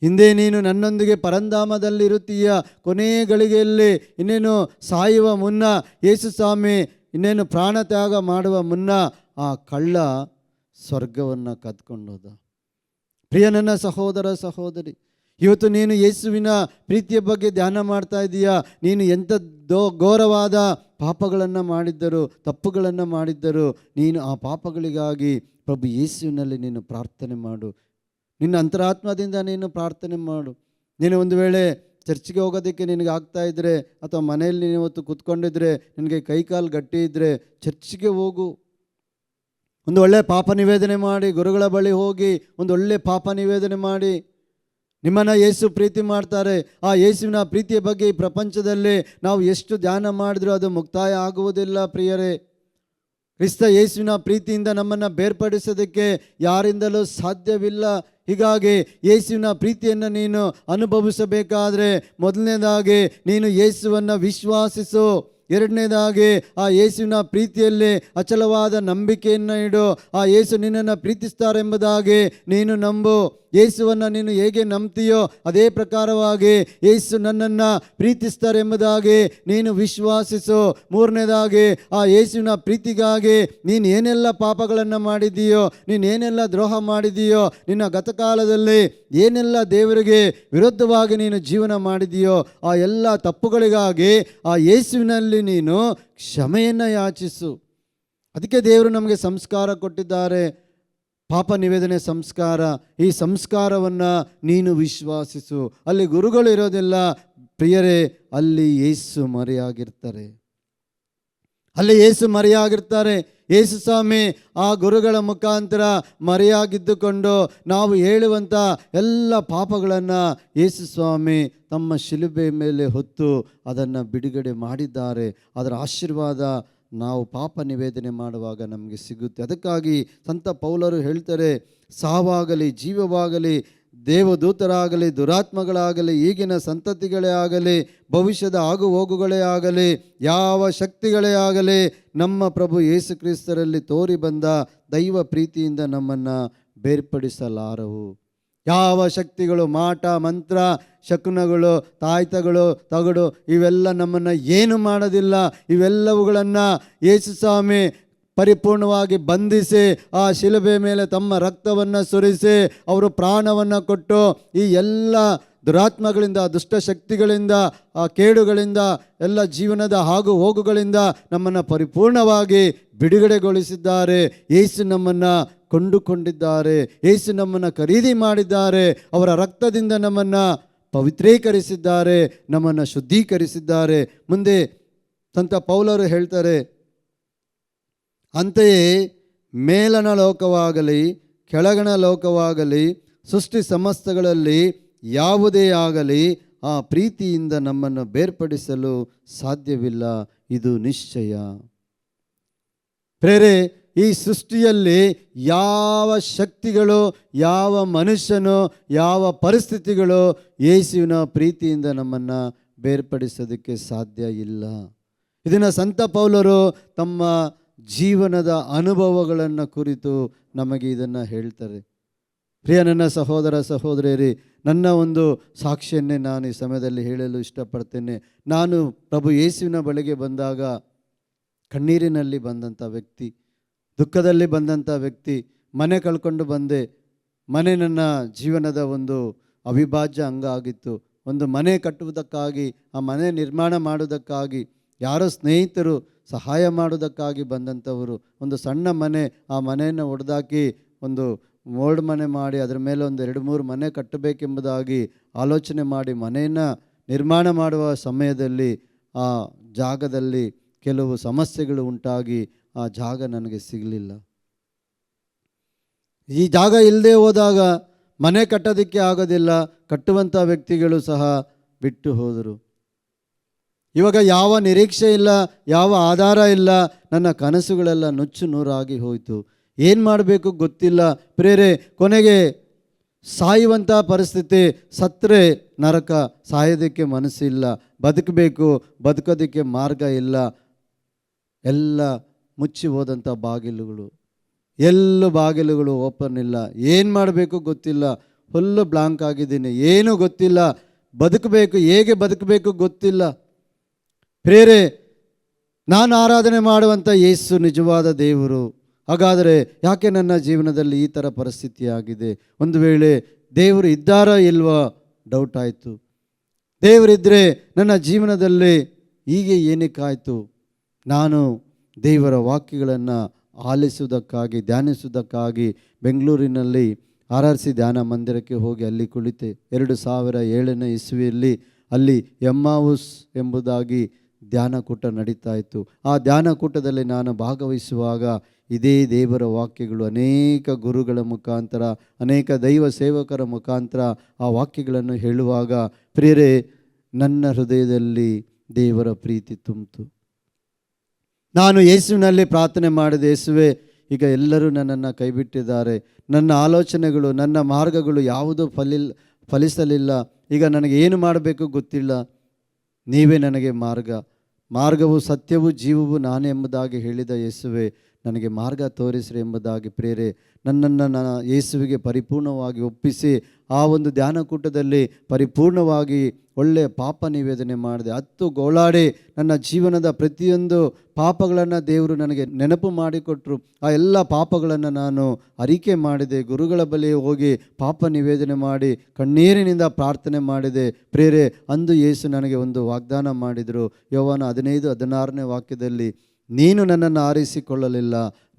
ಹಿಂದೆ ನೀನು ನನ್ನೊಂದಿಗೆ ಪರಂಧಾಮದಲ್ಲಿರುತ್ತೀಯ. ಕೊನೆಯ ಗಳಿಗೆಯಲ್ಲಿ ಇನ್ನೇನು ಸಾಯುವ ಮುನ್ನ, ಯೇಸು ಸ್ವಾಮಿ ಇನ್ನೇನು ಪ್ರಾಣತ್ಯಾಗ ಮಾಡುವ ಮುನ್ನ ಆ ಕಳ್ಳ ಸ್ವರ್ಗವನ್ನು ಕದ್ಕೊಂಡೋದ. ಪ್ರಿಯ ನನ್ನ ಸಹೋದರ ಸಹೋದರಿ, ಇವತ್ತು ನೀನು ಯೇಸುವಿನ ಪ್ರೀತಿಯ ಬಗ್ಗೆ ಧ್ಯಾನ ಮಾಡ್ತಾ ಇದ್ದೀಯಾ? ನೀನು ಎಂಥ ಘೋರವಾದ ಪಾಪಗಳನ್ನು ಮಾಡಿದ್ದರು, ತಪ್ಪುಗಳನ್ನು ಮಾಡಿದ್ದರು, ನೀನು ಆ ಪಾಪಗಳಿಗಾಗಿ ಪ್ರಭು ಯೇಸುವಿನಲ್ಲಿ ನೀನು ಪ್ರಾರ್ಥನೆ ಮಾಡು. ನಿನ್ನ ಅಂತರಾತ್ಮದಿಂದ ನೀನು ಪ್ರಾರ್ಥನೆ ಮಾಡು. ನೀನು ಒಂದು ವೇಳೆ ಚರ್ಚಿಗೆ ಹೋಗೋದಕ್ಕೆ ನಿನಗೆ ಆಗ್ತಾ ಇದ್ದರೆ, ಅಥವಾ ಮನೆಯಲ್ಲಿ ನೀನು ಇವತ್ತು ಕೂತ್ಕೊಂಡಿದ್ರೆ, ನಿನಗೆ ಕೈಕಾಲು ಗಟ್ಟಿ ಇದ್ದರೆ ಚರ್ಚಿಗೆ ಹೋಗು. ಒಂದು ಒಳ್ಳೆ ಪಾಪ ನಿವೇದನೆ ಮಾಡಿ, ಗುರುಗಳ ಬಳಿ ಹೋಗಿ ಒಂದು ಒಳ್ಳೆ ಪಾಪ ನಿವೇದನೆ ಮಾಡಿ. ನಿಮ್ಮನ್ನು ಯೇಸು ಪ್ರೀತಿ ಮಾಡ್ತಾರೆ. ಆ ಯೇಸುವಿನ ಪ್ರೀತಿಯ ಬಗ್ಗೆ ಈ ಪ್ರಪಂಚದಲ್ಲಿ ನಾವು ಎಷ್ಟು ಧ್ಯಾನ ಮಾಡಿದ್ರೂ ಅದು ಮುಕ್ತಾಯ ಆಗುವುದಿಲ್ಲ ಪ್ರಿಯರೇ. ಕ್ರಿಸ್ತ ಯೇಸುವಿನ ಪ್ರೀತಿಯಿಂದ ನಮ್ಮನ್ನು ಬೇರ್ಪಡಿಸೋದಕ್ಕೆ ಯಾರಿಂದಲೂ ಸಾಧ್ಯವಿಲ್ಲ. ಹೀಗಾಗಿ ಯೇಸುವಿನ ಪ್ರೀತಿಯನ್ನು ನೀನು ಅನುಭವಿಸಬೇಕಾದ್ರೆ ಮೊದಲನೇದಾಗಿ ನೀನು ಯೇಸುವನ್ನು ವಿಶ್ವಾಸಿಸು. ಎರಡನೇದಾಗಿ ಆ ಯೇಸುವಿನ ಪ್ರೀತಿಯಲ್ಲಿ ಅಚಲವಾದ ನಂಬಿಕೆಯನ್ನು ಇಡು. ಆ ಯೇಸು ನಿನ್ನನ್ನು ಪ್ರೀತಿಸ್ತಾರೆಂಬುದಾಗಿ ನೀನು ನಂಬು. ಯೇಸುವನ್ನು ನೀನು ಹೇಗೆ ನಂಬ್ತೀಯೋ ಅದೇ ಪ್ರಕಾರವಾಗಿ ಯೇಸು ನನ್ನನ್ನು ಪ್ರೀತಿಸ್ತಾರೆಂಬುದಾಗಿ ನೀನು ವಿಶ್ವಾಸಿಸು. ಮೂರನೇದಾಗಿ ಆ ಯೇಸುವಿನ ಪ್ರೀತಿಗಾಗಿ ನೀನು ಏನೆಲ್ಲ ಪಾಪಗಳನ್ನು ಮಾಡಿದೀಯೋ, ನೀನು ಏನೆಲ್ಲ ದ್ರೋಹ ಮಾಡಿದೀಯೋ, ನಿನ್ನ ಗತಕಾಲದಲ್ಲಿ ಏನೆಲ್ಲ ದೇವರಿಗೆ ವಿರುದ್ಧವಾಗಿ ನೀನು ಜೀವನ ಮಾಡಿದೀಯೋ ಆ ಎಲ್ಲ ತಪ್ಪುಗಳಿಗಾಗಿ ಆ ಯೇಸುವಿನಲ್ಲಿ ನೀನು ಕ್ಷಮೆಯನ್ನು ಯಾಚಿಸು. ಅದಕ್ಕೆ ದೇವರು ನಮಗೆ ಸಂಸ್ಕಾರ ಕೊಟ್ಟಿದ್ದಾರೆ, ಪಾಪ ನಿವೇದನೆ ಸಂಸ್ಕಾರ. ಈ ಸಂಸ್ಕಾರವನ್ನು ನೀನು ವಿಶ್ವಾಸಿಸು. ಅಲ್ಲಿ ಗುರುಗಳು ಇರೋದಿಲ್ಲ ಪ್ರಿಯರೇ, ಅಲ್ಲಿ ಯೇಸು ಮರೆಯಾಗಿರ್ತಾರೆ. ಅಲ್ಲಿ ಯೇಸು ಮರೆಯಾಗಿರ್ತಾರೆ. ಯೇಸು ಸ್ವಾಮಿ ಆ ಗುರುಗಳ ಮುಖಾಂತರ ಮರೆಯಾಗಿದ್ದುಕೊಂಡು ನಾವು ಹೇಳುವಂಥ ಎಲ್ಲ ಪಾಪಗಳನ್ನು ಯೇಸು ಸ್ವಾಮಿ ತಮ್ಮ ಶಿಲುಬೆ ಮೇಲೆ ಹೊತ್ತು ಅದನ್ನು ಬಿಡುಗಡೆ ಮಾಡಿದ್ದಾರೆ. ಅದರ ಆಶೀರ್ವಾದ ನಾವು ಪಾಪ ನಿವೇದನೆ ಮಾಡುವಾಗ ನಮಗೆ ಸಿಗುತ್ತೆ. ಅದಕ್ಕಾಗಿ ಸಂತ ಪೌಲರು ಹೇಳ್ತಾರೆ, ಸಾವಾಗಲಿ ಜೀವವಾಗಲಿ, ದೇವದೂತರಾಗಲಿ ದುರಾತ್ಮಗಳಾಗಲಿ, ಈಗಿನ ಸಂತತಿಗಳೇ ಆಗಲಿ, ಭವಿಷ್ಯದ ಆಗು ಹೋಗುಗಳೇ ಆಗಲಿ, ಯಾವ ಶಕ್ತಿಗಳೇ ಆಗಲಿ, ನಮ್ಮ ಪ್ರಭು ಯೇಸು ಕ್ರಿಸ್ತರಲ್ಲಿ ತೋರಿ ಬಂದ ದೈವ ಪ್ರೀತಿಯಿಂದ ನಮ್ಮನ್ನು ಬೇರ್ಪಡಿಸಲಾರವು. ಯಾವ ಶಕ್ತಿಗಳು, ಮಾಟ ಮಂತ್ರ, ಶಕುನಗಳು, ತಾಯ್ತಗಳು, ತಗಡು ಇವೆಲ್ಲ ನಮ್ಮನ್ನು ಏನು ಮಾಡೋದಿಲ್ಲ. ಇವೆಲ್ಲವುಗಳನ್ನು ಯೇಸು ಸ್ವಾಮಿ ಪರಿಪೂರ್ಣವಾಗಿ ಬಂಧಿಸಿ ಆ ಶಿಲುಬೆ ಮೇಲೆ ತಮ್ಮ ರಕ್ತವನ್ನು ಸುರಿಸಿ ಅವರು ಪ್ರಾಣವನ್ನು ಕೊಟ್ಟು ಈ ಎಲ್ಲ ದುರಾತ್ಮಗಳಿಂದ, ದುಷ್ಟಶಕ್ತಿಗಳಿಂದ, ಆ ಕೇಡುಗಳಿಂದ, ಎಲ್ಲ ಜೀವನದ ಆಗು ಹೋಗುಗಳಿಂದ ನಮ್ಮನ್ನು ಪರಿಪೂರ್ಣವಾಗಿ ಬಿಡುಗಡೆಗೊಳಿಸಿದ್ದಾರೆ. ಯೇಸು ನಮ್ಮನ್ನು ಕೊಂಡುಕೊಂಡಿದ್ದಾರೆ, ಯೇಸು ನಮ್ಮನ್ನು ಖರೀದಿ ಮಾಡಿದ್ದಾರೆ, ಅವರ ರಕ್ತದಿಂದ ನಮ್ಮನ್ನು ಪವಿತ್ರೀಕರಿಸಿದ್ದಾರೆ, ನಮ್ಮನ್ನು ಶುದ್ಧೀಕರಿಸಿದ್ದಾರೆ. ಮುಂದೆ ಸಂತ ಪೌಲರು ಹೇಳ್ತಾರೆ, ಅಂತೆಯೇ ಮೇಲನ ಲೋಕವಾಗಲಿ ಕೆಳಗಣ ಲೋಕವಾಗಲಿ ಸೃಷ್ಟಿ ಸಮಸ್ತಗಳಲ್ಲಿ ಯಾವುದೇ ಆಗಲಿ ಆ ಪ್ರೀತಿಯಿಂದ ನಮ್ಮನ್ನು ಬೇರ್ಪಡಿಸಲು ಸಾಧ್ಯವಿಲ್ಲ, ಇದು ನಿಶ್ಚಯ. ಪ್ರೇರೆ, ಈ ಸೃಷ್ಟಿಯಲ್ಲಿ ಯಾವ ಶಕ್ತಿಗಳು, ಯಾವ ಮನುಷ್ಯನು, ಯಾವ ಪರಿಸ್ಥಿತಿಗಳು ಯೇಸುವಿನ ಪ್ರೀತಿಯಿಂದ ನಮ್ಮನ್ನು ಬೇರ್ಪಡಿಸೋದಕ್ಕೆ ಸಾಧ್ಯ ಇಲ್ಲ. ಇದನ್ನು ಸಂತ ಪೌಲರು ತಮ್ಮ ಜೀವನದ ಅನುಭವಗಳನ್ನು ಕುರಿತು ನಮಗೆ ಇದನ್ನು ಹೇಳ್ತಾರೆ. ಪ್ರಿಯ ನನ್ನ ಸಹೋದರ ಸಹೋದರಿಯರೇ, ನನ್ನ ಒಂದು ಸಾಕ್ಷಿಯನ್ನೇ ನಾನು ಈ ಸಮಯದಲ್ಲಿ ಹೇಳಲು ಇಷ್ಟಪಡ್ತೇನೆ. ನಾನು ಪ್ರಭು ಯೇಸುವಿನ ಬಳಿಗೆ ಬಂದಾಗ ಕಣ್ಣೀರಿನಲ್ಲಿ ಬಂದಂಥ ವ್ಯಕ್ತಿ, ದುಃಖದಲ್ಲಿ ಬಂದಂಥ ವ್ಯಕ್ತಿ. ಮನೆ ಕಳ್ಕೊಂಡು ಬಂದೆ. ಮನೆ ನನ್ನ ಜೀವನದ ಒಂದು ಅವಿಭಾಜ್ಯ ಅಂಗ ಆಗಿತ್ತು. ಒಂದು ಮನೆ ಕಟ್ಟುವುದಕ್ಕಾಗಿ, ಆ ಮನೆ ನಿರ್ಮಾಣ ಮಾಡುವುದಕ್ಕಾಗಿ ಯಾರೋ ಸ್ನೇಹಿತರು ಸಹಾಯ ಮಾಡೋದಕ್ಕಾಗಿ ಬಂದಂಥವರು. ಒಂದು ಸಣ್ಣ ಮನೆ, ಆ ಮನೆಯನ್ನು ಒಡೆದಾಕಿ ಒಂದು ಮೋಲ್ಡ್ ಮನೆ ಮಾಡಿ ಅದರ ಮೇಲೆ ಒಂದು 2-3 ಮನೆ ಕಟ್ಟಬೇಕೆಂಬುದಾಗಿ ಆಲೋಚನೆ ಮಾಡಿ ಮನೆಯನ್ನು ನಿರ್ಮಾಣ ಮಾಡುವ ಸಮಯದಲ್ಲಿ ಆ ಜಾಗದಲ್ಲಿ ಕೆಲವು ಸಮಸ್ಯೆಗಳು ಉಂಟಾಗಿ ಆ ಜಾಗ ನನಗೆ ಸಿಗಲಿಲ್ಲ. ಈ ಜಾಗ ಇಲ್ಲದೆ ಹೋದಾಗ ಮನೆ ಕಟ್ಟೋದಕ್ಕೆ ಆಗೋದಿಲ್ಲ. ಕಟ್ಟುವಂಥ ವ್ಯಕ್ತಿಗಳು ಸಹ ಬಿಟ್ಟು ಹೋದರು. ಇವಾಗ ಯಾವ ನಿರೀಕ್ಷೆ ಇಲ್ಲ, ಯಾವ ಆಧಾರ ಇಲ್ಲ. ನನ್ನ ಕನಸುಗಳೆಲ್ಲ ನುಚ್ಚು ನೂರಾಗಿ ಹೋಯಿತು. ಏನು ಮಾಡಬೇಕು ಗೊತ್ತಿಲ್ಲ. ಪ್ರೇರೆ, ಕೊನೆಗೆ ಸಾಯುವಂಥ ಪರಿಸ್ಥಿತಿ. ಸತ್ತರೆ ನರಕ, ಸಾಯೋದಕ್ಕೆ ಮನಸ್ಸಿಲ್ಲ. ಬದುಕಬೇಕು, ಬದುಕೋದಕ್ಕೆ ಮಾರ್ಗ ಇಲ್ಲ. ಎಲ್ಲ ಮುಚ್ಚಿ ಹೋದಂಥ ಬಾಗಿಲುಗಳು, ಎಲ್ಲೂ ಬಾಗಿಲುಗಳು ಓಪನ್ ಇಲ್ಲ. ಏನು ಮಾಡಬೇಕು ಗೊತ್ತಿಲ್ಲ. ಫುಲ್ಲು ಬ್ಲಾಂಕ್ ಆಗಿದ್ದೀನಿ, ಏನೂ ಗೊತ್ತಿಲ್ಲ. ಬದುಕಬೇಕು, ಹೇಗೆ ಬದುಕಬೇಕು ಗೊತ್ತಿಲ್ಲ. ಪ್ರೇರೆ, ನಾನು ಆರಾಧನೆ ಮಾಡುವಂಥ ಯೇಸು ನಿಜವಾದ ದೇವರು. ಹಾಗಾದರೆ ಯಾಕೆ ನನ್ನ ಜೀವನದಲ್ಲಿ ಈ ಥರ ಪರಿಸ್ಥಿತಿ ಆಗಿದೆ? ಒಂದು ವೇಳೆ ದೇವರು ಇದ್ದಾರೋ ಇಲ್ವೋ? ಡೌಟ್ ಆಯಿತು. ದೇವರಿದ್ದರೆ ನನ್ನ ಜೀವನದಲ್ಲಿ ಹೀಗೆ ಏನಕ್ಕಾಯಿತು? ನಾನು ದೇವರ ವಾಕ್ಯಗಳನ್ನು ಆಲಿಸುವುದಕ್ಕಾಗಿ ಧ್ಯಾನಿಸುವುದಕ್ಕಾಗಿ ಬೆಂಗಳೂರಿನಲ್ಲಿ RRC ಧ್ಯಾನ ಮಂದಿರಕ್ಕೆ ಹೋಗಿ ಅಲ್ಲಿ ಕುಳಿತೆ. 2007ನೇ ಇಸ್ವಿಯಲ್ಲಿ ಅಲ್ಲಿ ಎಮ್ಮಾವುಸ್ ಎಂಬುದಾಗಿ ಧ್ಯಾನಕೂಟ ನಡೀತಾ ಇತ್ತು. ಆ ಧ್ಯಾನಕೂಟದಲ್ಲಿ ನಾನು ಭಾಗವಹಿಸುವಾಗ ಇದೇ ದೇವರ ವಾಕ್ಯಗಳು ಅನೇಕ ಗುರುಗಳ ಮುಖಾಂತರ, ಅನೇಕ ದೈವ ಸೇವಕರ ಮುಖಾಂತರ ಆ ವಾಕ್ಯಗಳನ್ನು ಹೇಳುವಾಗ ಪ್ರಿಯರೇ, ನನ್ನ ಹೃದಯದಲ್ಲಿ ದೇವರ ಪ್ರೀತಿ ತುಂಬಿತು. ನಾನು ಯೇಸುವಿನಲ್ಲಿ ಪ್ರಾರ್ಥನೆ ಮಾಡಿದೆ, ಯೇಸುವೆ, ಈಗ ಎಲ್ಲರೂ ನನ್ನನ್ನು ಕೈಬಿಟ್ಟಿದ್ದಾರೆ, ನನ್ನ ಆಲೋಚನೆಗಳು, ನನ್ನ ಮಾರ್ಗಗಳು ಯಾವುದೂ ಫಲಿಸಲಿಲ್ಲ, ಈಗ ನನಗೆ ಏನು ಮಾಡಬೇಕು ಗೊತ್ತಿಲ್ಲ, ನೀವೇ ನನಗೆ ಮಾರ್ಗವು ಸತ್ಯವೂ ಜೀವವೂ ನಾನೇ ಎಂಬುದಾಗಿ ಹೇಳಿದ ಯೇಸುವೆ, ನನಗೆ ಮಾರ್ಗ ತೋರಿಸ್ರಿ ಎಂಬುದಾಗಿ ಪ್ರೇರೆ ನನ್ನನ್ನು ಯೇಸುವಿಗೆ ಪರಿಪೂರ್ಣವಾಗಿ ಒಪ್ಪಿಸಿ ಆ ಒಂದು ಧ್ಯಾನಕೂಟದಲ್ಲಿ ಪರಿಪೂರ್ಣವಾಗಿ ಒಳ್ಳೆಯ ಪಾಪ ನಿವೇದನೆ ಮಾಡಿದೆ. 10 ಗೋಳಾಡಿ ನನ್ನ ಜೀವನದ ಪ್ರತಿಯೊಂದು ಪಾಪಗಳನ್ನು ದೇವರು ನನಗೆ ನೆನಪು ಮಾಡಿಕೊಟ್ರು. ಆ ಎಲ್ಲ ಪಾಪಗಳನ್ನು ನಾನು ಅರಿಕೆ ಮಾಡಿದೆ. ಗುರುಗಳ ಬಳಿ ಹೋಗಿ ಪಾಪ ನಿವೇದನೆ ಮಾಡಿ ಕಣ್ಣೀರಿನಿಂದ ಪ್ರಾರ್ಥನೆ ಮಾಡಿದೆ. ಪ್ರೇರೆ, ಅಂದು ಯೇಸು ನನಗೆ ಒಂದು ವಾಗ್ದಾನ ಮಾಡಿದರು. ಯೋಹಾನ 15:16ನೇ ವಾಕ್ಯದಲ್ಲಿ, ನೀನು ನನ್ನನ್ನು ಆರಿಸಿಕೊಳ್ಳಲಿಲ್ಲ,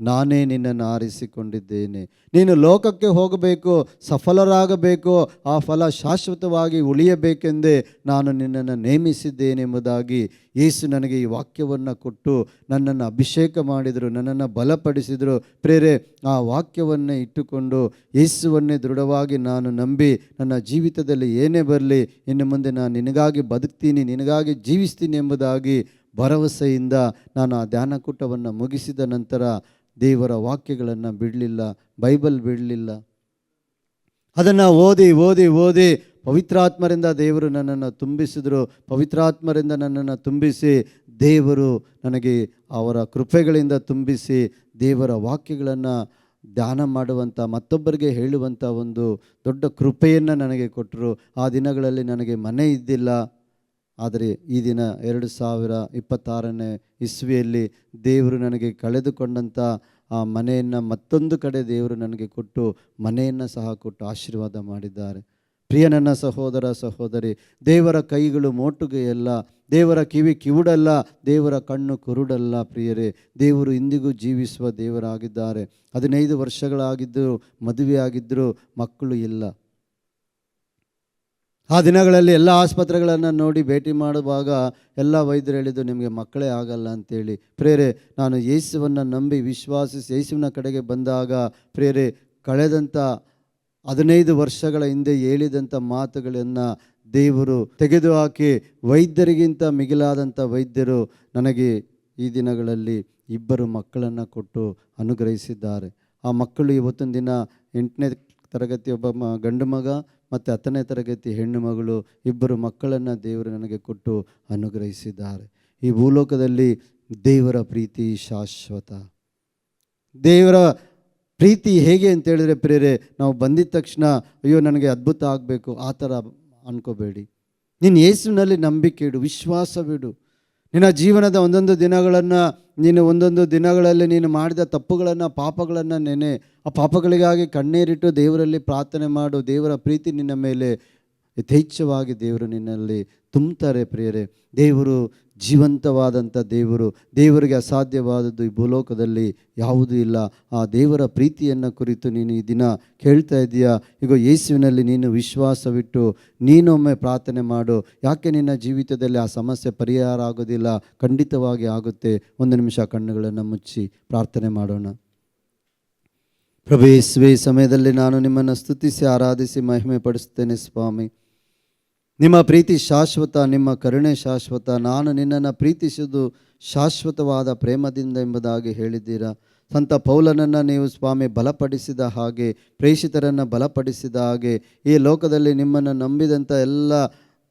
ನಾನೇ ನಿನ್ನನ್ನು ಆರಿಸಿಕೊಂಡಿದ್ದೇನೆ. ನೀನು ಲೋಕಕ್ಕೆ ಹೋಗಬೇಕು, ಸಫಲರಾಗಬೇಕು, ಆ ಫಲ ಶಾಶ್ವತವಾಗಿ ಉಳಿಯಬೇಕೆಂದೇ ನಾನು ನಿನ್ನನ್ನು ನೇಮಿಸಿದ್ದೇನೆ ಎಂಬುದಾಗಿ ಯೇಸು ನನಗೆ ಈ ವಾಕ್ಯವನ್ನು ಕೊಟ್ಟು ನನ್ನನ್ನು ಅಭಿಷೇಕ ಮಾಡಿದರು, ನನ್ನನ್ನು ಬಲಪಡಿಸಿದರು. ಪ್ರೇರೆ, ಆ ವಾಕ್ಯವನ್ನೇ ಇಟ್ಟುಕೊಂಡು ಯೇಸುವನ್ನೇ ದೃಢವಾಗಿ ನಾನು ನಂಬಿ ನನ್ನ ಜೀವಿತದಲ್ಲಿ ಏನೇ ಬರಲಿ, ಇನ್ನು ಮುಂದೆ ನಾನು ನಿನಗಾಗಿ ಬದುಕ್ತೀನಿ, ನಿನಗಾಗಿ ಜೀವಿಸ್ತೀನಿ ಎಂಬುದಾಗಿ ಭರವಸೆಯಿಂದ ನಾನು ಆ ಧ್ಯಾನಕೂಟವನ್ನು ಮುಗಿಸಿದ ನಂತರ ದೇವರ ವಾಕ್ಯಗಳನ್ನು ಬಿಡಲಿಲ್ಲ, ಬೈಬಲ್ ಬಿಡಲಿಲ್ಲ. ಅದನ್ನು ಓದಿ ಓದಿ ಓದಿ ಪವಿತ್ರಾತ್ಮರಿಂದ ದೇವರು ನನ್ನನ್ನು ತುಂಬಿಸಿದರು. ಪವಿತ್ರಾತ್ಮರಿಂದ ನನ್ನನ್ನು ತುಂಬಿಸಿ ದೇವರು ನನಗೆ ಅವರ ಕೃಪೆಗಳಿಂದ ತುಂಬಿಸಿ ದೇವರ ವಾಕ್ಯಗಳನ್ನು ಧ್ಯಾನ ಮಾಡುವಂಥ, ಮತ್ತೊಬ್ಬರಿಗೆ ಹೇಳುವಂಥ ಒಂದು ದೊಡ್ಡ ಕೃಪೆಯನ್ನು ನನಗೆ ಕೊಟ್ಟರು. ಆ ದಿನಗಳಲ್ಲಿ ನನಗೆ ಮನೆ ಇದ್ದಿಲ್ಲ. ಆದರೆ ಈ ದಿನ 2026ನೇ ಇಸ್ವಿಯಲ್ಲಿ ದೇವರು ನನಗೆ ಕಳೆದುಕೊಂಡಂಥ ಆ ಮನೆಯನ್ನು ಮತ್ತೊಂದು ಕಡೆ ದೇವರು ನನಗೆ ಕೊಟ್ಟು ಮನೆಯನ್ನು ಸಹ ಕೊಟ್ಟು ಆಶೀರ್ವಾದ ಮಾಡಿದ್ದಾರೆ. ಪ್ರಿಯ ನನ್ನ ಸಹೋದರ ಸಹೋದರಿ, ದೇವರ ಕೈಗಳು ಮೋಟುಗೆಯಲ್ಲ, ದೇವರ ಕಿವಿ ಕಿವುಡಲ್ಲ, ದೇವರ ಕಣ್ಣು ಕುರುಡಲ್ಲ. ಪ್ರಿಯರೇ, ದೇವರು ಇಂದಿಗೂ ಜೀವಿಸುವ ದೇವರಾಗಿದ್ದಾರೆ. 15 ವರ್ಷಗಳಾಗಿದ್ದರೂ ಮದುವೆಯಾಗಿದ್ದರೂ ಮಕ್ಕಳು ಇಲ್ಲ. ಆ ದಿನಗಳಲ್ಲಿ ಎಲ್ಲ ಆಸ್ಪತ್ರೆಗಳನ್ನು ನೋಡಿ ಭೇಟಿ ಮಾಡುವಾಗ ಎಲ್ಲ ವೈದ್ಯರು ಹೇಳಿದ್ದು ನಿಮಗೆ ಮಕ್ಕಳೇ ಆಗಲ್ಲ ಅಂತೇಳಿ. ಪ್ರೇರೆ, ನಾನು ಯೇಸುವನ್ನು ನಂಬಿ ವಿಶ್ವಾಸಿಸಿ ಯೇಸುವಿನ ಕಡೆಗೆ ಬಂದಾಗ ಪ್ರೇರೆ, ಕಳೆದಂಥ 15 ವರ್ಷಗಳ ಹಿಂದೆ ಹೇಳಿದಂಥ ಮಾತುಗಳನ್ನು ದೇವರು ತೆಗೆದುಹಾಕಿ ವೈದ್ಯರಿಗಿಂತ ಮಿಗಿಲಾದಂಥ ವೈದ್ಯರು ನನಗೆ ಈ ದಿನಗಳಲ್ಲಿ 2 ಮಕ್ಕಳನ್ನು ಕೊಟ್ಟು ಅನುಗ್ರಹಿಸಿದ್ದಾರೆ. ಆ ಮಕ್ಕಳು ಇವತ್ತಿನ ದಿನ 8ನೇ ತರಗತಿ ಒಬ್ಬ ಗಂಡು ಮಗ ಮತ್ತು 10ನೇ ತರಗತಿ ಹೆಣ್ಣು ಮಗಳು, 2 ಮಕ್ಕಳನ್ನು ದೇವರು ನನಗೆ ಕೊಟ್ಟು ಅನುಗ್ರಹಿಸಿದ್ದಾರೆ. ಈ ಭೂಲೋಕದಲ್ಲಿ ದೇವರ ಪ್ರೀತಿ ಶಾಶ್ವತ. ದೇವರ ಪ್ರೀತಿ ಹೇಗೆ ಅಂತೇಳಿದರೆ ಪ್ರೇರೆ, ನಾವು ಬಂದಿದ್ದ ತಕ್ಷಣ ಅಯ್ಯೋ ನನಗೆ ಅದ್ಭುತ ಆಗಬೇಕು ಆ ಥರ ಅಂದ್ಕೋಬೇಡಿ. ನೀನು ಯೇಸುವಿನಲ್ಲಿ ನಂಬಿಕೆ ಇಡು, ವಿಶ್ವಾಸವಿಡು. ನಿನ್ನ ಜೀವನದ ಒಂದೊಂದು ದಿನಗಳಲ್ಲಿ ನೀನು ಮಾಡಿದ ತಪ್ಪುಗಳನ್ನು, ಪಾಪಗಳನ್ನು ನೆನೆ. ಆ ಪಾಪಗಳಿಗಾಗಿ ಕಣ್ಣೀರಿಟ್ಟು ದೇವರಲ್ಲಿ ಪ್ರಾರ್ಥನೆ ಮಾಡು. ದೇವರ ಪ್ರೀತಿ ನಿನ್ನ ಮೇಲೆ ಯಥೇಚ್ಛವಾಗಿ ದೇವರು ನಿನ್ನಲ್ಲಿ ತುಂಬ್ತಾರೆ. ಪ್ರಿಯರೇ, ದೇವರು ಜೀವಂತವಾದಂಥ ದೇವರು. ದೇವರಿಗೆ ಅಸಾಧ್ಯವಾದದ್ದು ಈ ಭೂಲೋಕದಲ್ಲಿ ಯಾವುದೂ ಇಲ್ಲ. ಆ ದೇವರ ಪ್ರೀತಿಯನ್ನು ಕುರಿತು ನೀನು ಈ ದಿನ ಕೇಳ್ತಾ ಇದೆಯಾ? ಈಗ ಯೇಸುವಿನಲ್ಲಿ ನೀನು ವಿಶ್ವಾಸವಿಟ್ಟು ನೀನೊಮ್ಮೆ ಪ್ರಾರ್ಥನೆ ಮಾಡು. ಯಾಕೆ ನಿನ್ನ ಜೀವಿತದಲ್ಲಿ ಆ ಸಮಸ್ಯೆ ಪರಿಹಾರ ಆಗೋದಿಲ್ಲ? ಖಂಡಿತವಾಗಿ ಆಗುತ್ತೆ. 1 ನಿಮಿಷ ಕಣ್ಣುಗಳನ್ನು ಮುಚ್ಚಿ ಪ್ರಾರ್ಥನೆ ಮಾಡೋಣ. ಪ್ರಭು ಯೇಸುವೇ, ಸಮಯದಲ್ಲಿ ನಾನು ನಿಮ್ಮನ್ನು ಸ್ತುತಿಸಿ ಆರಾಧಿಸಿ ಮಹಿಮೆ ಪಡಿಸುತ್ತೇನೆ ಸ್ವಾಮಿ. ನಿಮ್ಮ ಪ್ರೀತಿ ಶಾಶ್ವತ, ನಿಮ್ಮ ಕರುಣೆ ಶಾಶ್ವತ. ನಾನು ನಿನ್ನನ್ನು ಪ್ರೀತಿಸುವುದು ಶಾಶ್ವತವಾದ ಪ್ರೇಮದಿಂದ ಎಂಬುದಾಗಿ ಹೇಳಿದ್ದೀರಾ. ಸಂತ ಪೌಲನನ್ನು ನೀವು ಸ್ವಾಮಿ ಬಲಪಡಿಸಿದ ಹಾಗೆ, ಪ್ರೇಷಿತರನ್ನು ಬಲಪಡಿಸಿದ ಹಾಗೆ, ಈ ಲೋಕದಲ್ಲಿ ನಿಮ್ಮನ್ನು ನಂಬಿದಂಥ ಎಲ್ಲ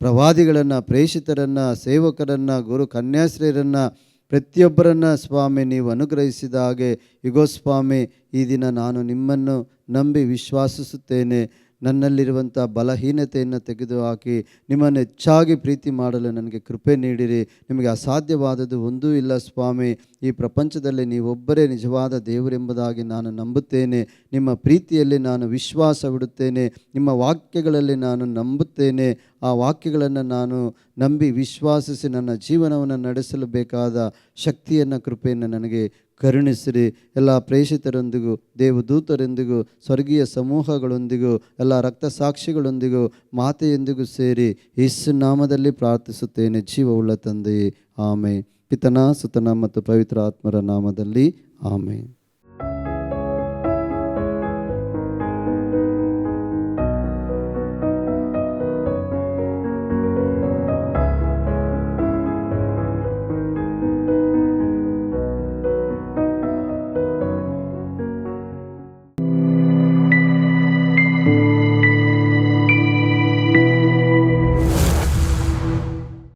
ಪ್ರವಾದಿಗಳನ್ನು, ಪ್ರೇಷಿತರನ್ನು, ಸೇವಕರನ್ನು, ಗುರು ಕನ್ಯಾಶ್ರೀಯರನ್ನು, ಪ್ರತಿಯೊಬ್ಬರನ್ನು ಸ್ವಾಮಿ ನೀವು ಅನುಗ್ರಹಿಸಿದ ಹಾಗೆ, ಇಗೋ ಸ್ವಾಮಿ, ಈ ದಿನ ನಾನು ನಿಮ್ಮನ್ನು ನಂಬಿ ವಿಶ್ವಾಸಿಸುತ್ತೇನೆ. ನನ್ನಲ್ಲಿರುವಂಥ ಬಲಹೀನತೆಯನ್ನು ತೆಗೆದುಹಾಕಿ ನಿಮ್ಮನ್ನು ಹೆಚ್ಚಾಗಿ ಪ್ರೀತಿ ಮಾಡಲು ನನಗೆ ಕೃಪೆ ನೀಡಿರಿ. ನಿಮಗೆ ಅಸಾಧ್ಯವಾದದ್ದು ಒಂದೂ ಇಲ್ಲ ಸ್ವಾಮಿ. ಈ ಪ್ರಪಂಚದಲ್ಲಿ ನೀವೊಬ್ಬರೇ ನಿಜವಾದ ದೇವರೆಂಬುದಾಗಿ ನಾನು ನಂಬುತ್ತೇನೆ. ನಿಮ್ಮ ಪ್ರೀತಿಯಲ್ಲಿ ನಾನು ವಿಶ್ವಾಸವಿಡುತ್ತೇನೆ. ನಿಮ್ಮ ವಾಕ್ಯಗಳಲ್ಲಿ ನಾನು ನಂಬುತ್ತೇನೆ. ಆ ವಾಕ್ಯಗಳನ್ನು ನಾನು ನಂಬಿ ವಿಶ್ವಾಸಿಸಿ ನನ್ನ ಜೀವನವನ್ನು ನಡೆಸಲು ಬೇಕಾದ ಶಕ್ತಿಯನ್ನು, ಕೃಪೆಯನ್ನು ನನಗೆ ಕರುಣಿಸಿರಿ. ಎಲ್ಲ ಪ್ರೇಷಿತರೊಂದಿಗೂ, ದೇವದೂತರೊಂದಿಗೂ, ಸ್ವರ್ಗೀಯ ಸಮೂಹಗಳೊಂದಿಗೂ, ಎಲ್ಲ ರಕ್ತಸಾಕ್ಷಿಗಳೊಂದಿಗೂ, ಮಾತೆಯೊಂದಿಗೂ ಸೇರಿ ಯೇಸು ನಾಮದಲ್ಲಿ ಪ್ರಾರ್ಥಿಸುತ್ತೇನೆ ಜೀವವುಳ್ಳ ತಂದೆಯೇ, ಆಮೇನ್. ಪಿತನ, ಸುತನ ಮತ್ತು ಪವಿತ್ರ ಆತ್ಮರ ನಾಮದಲ್ಲಿ ಆಮೇನ್.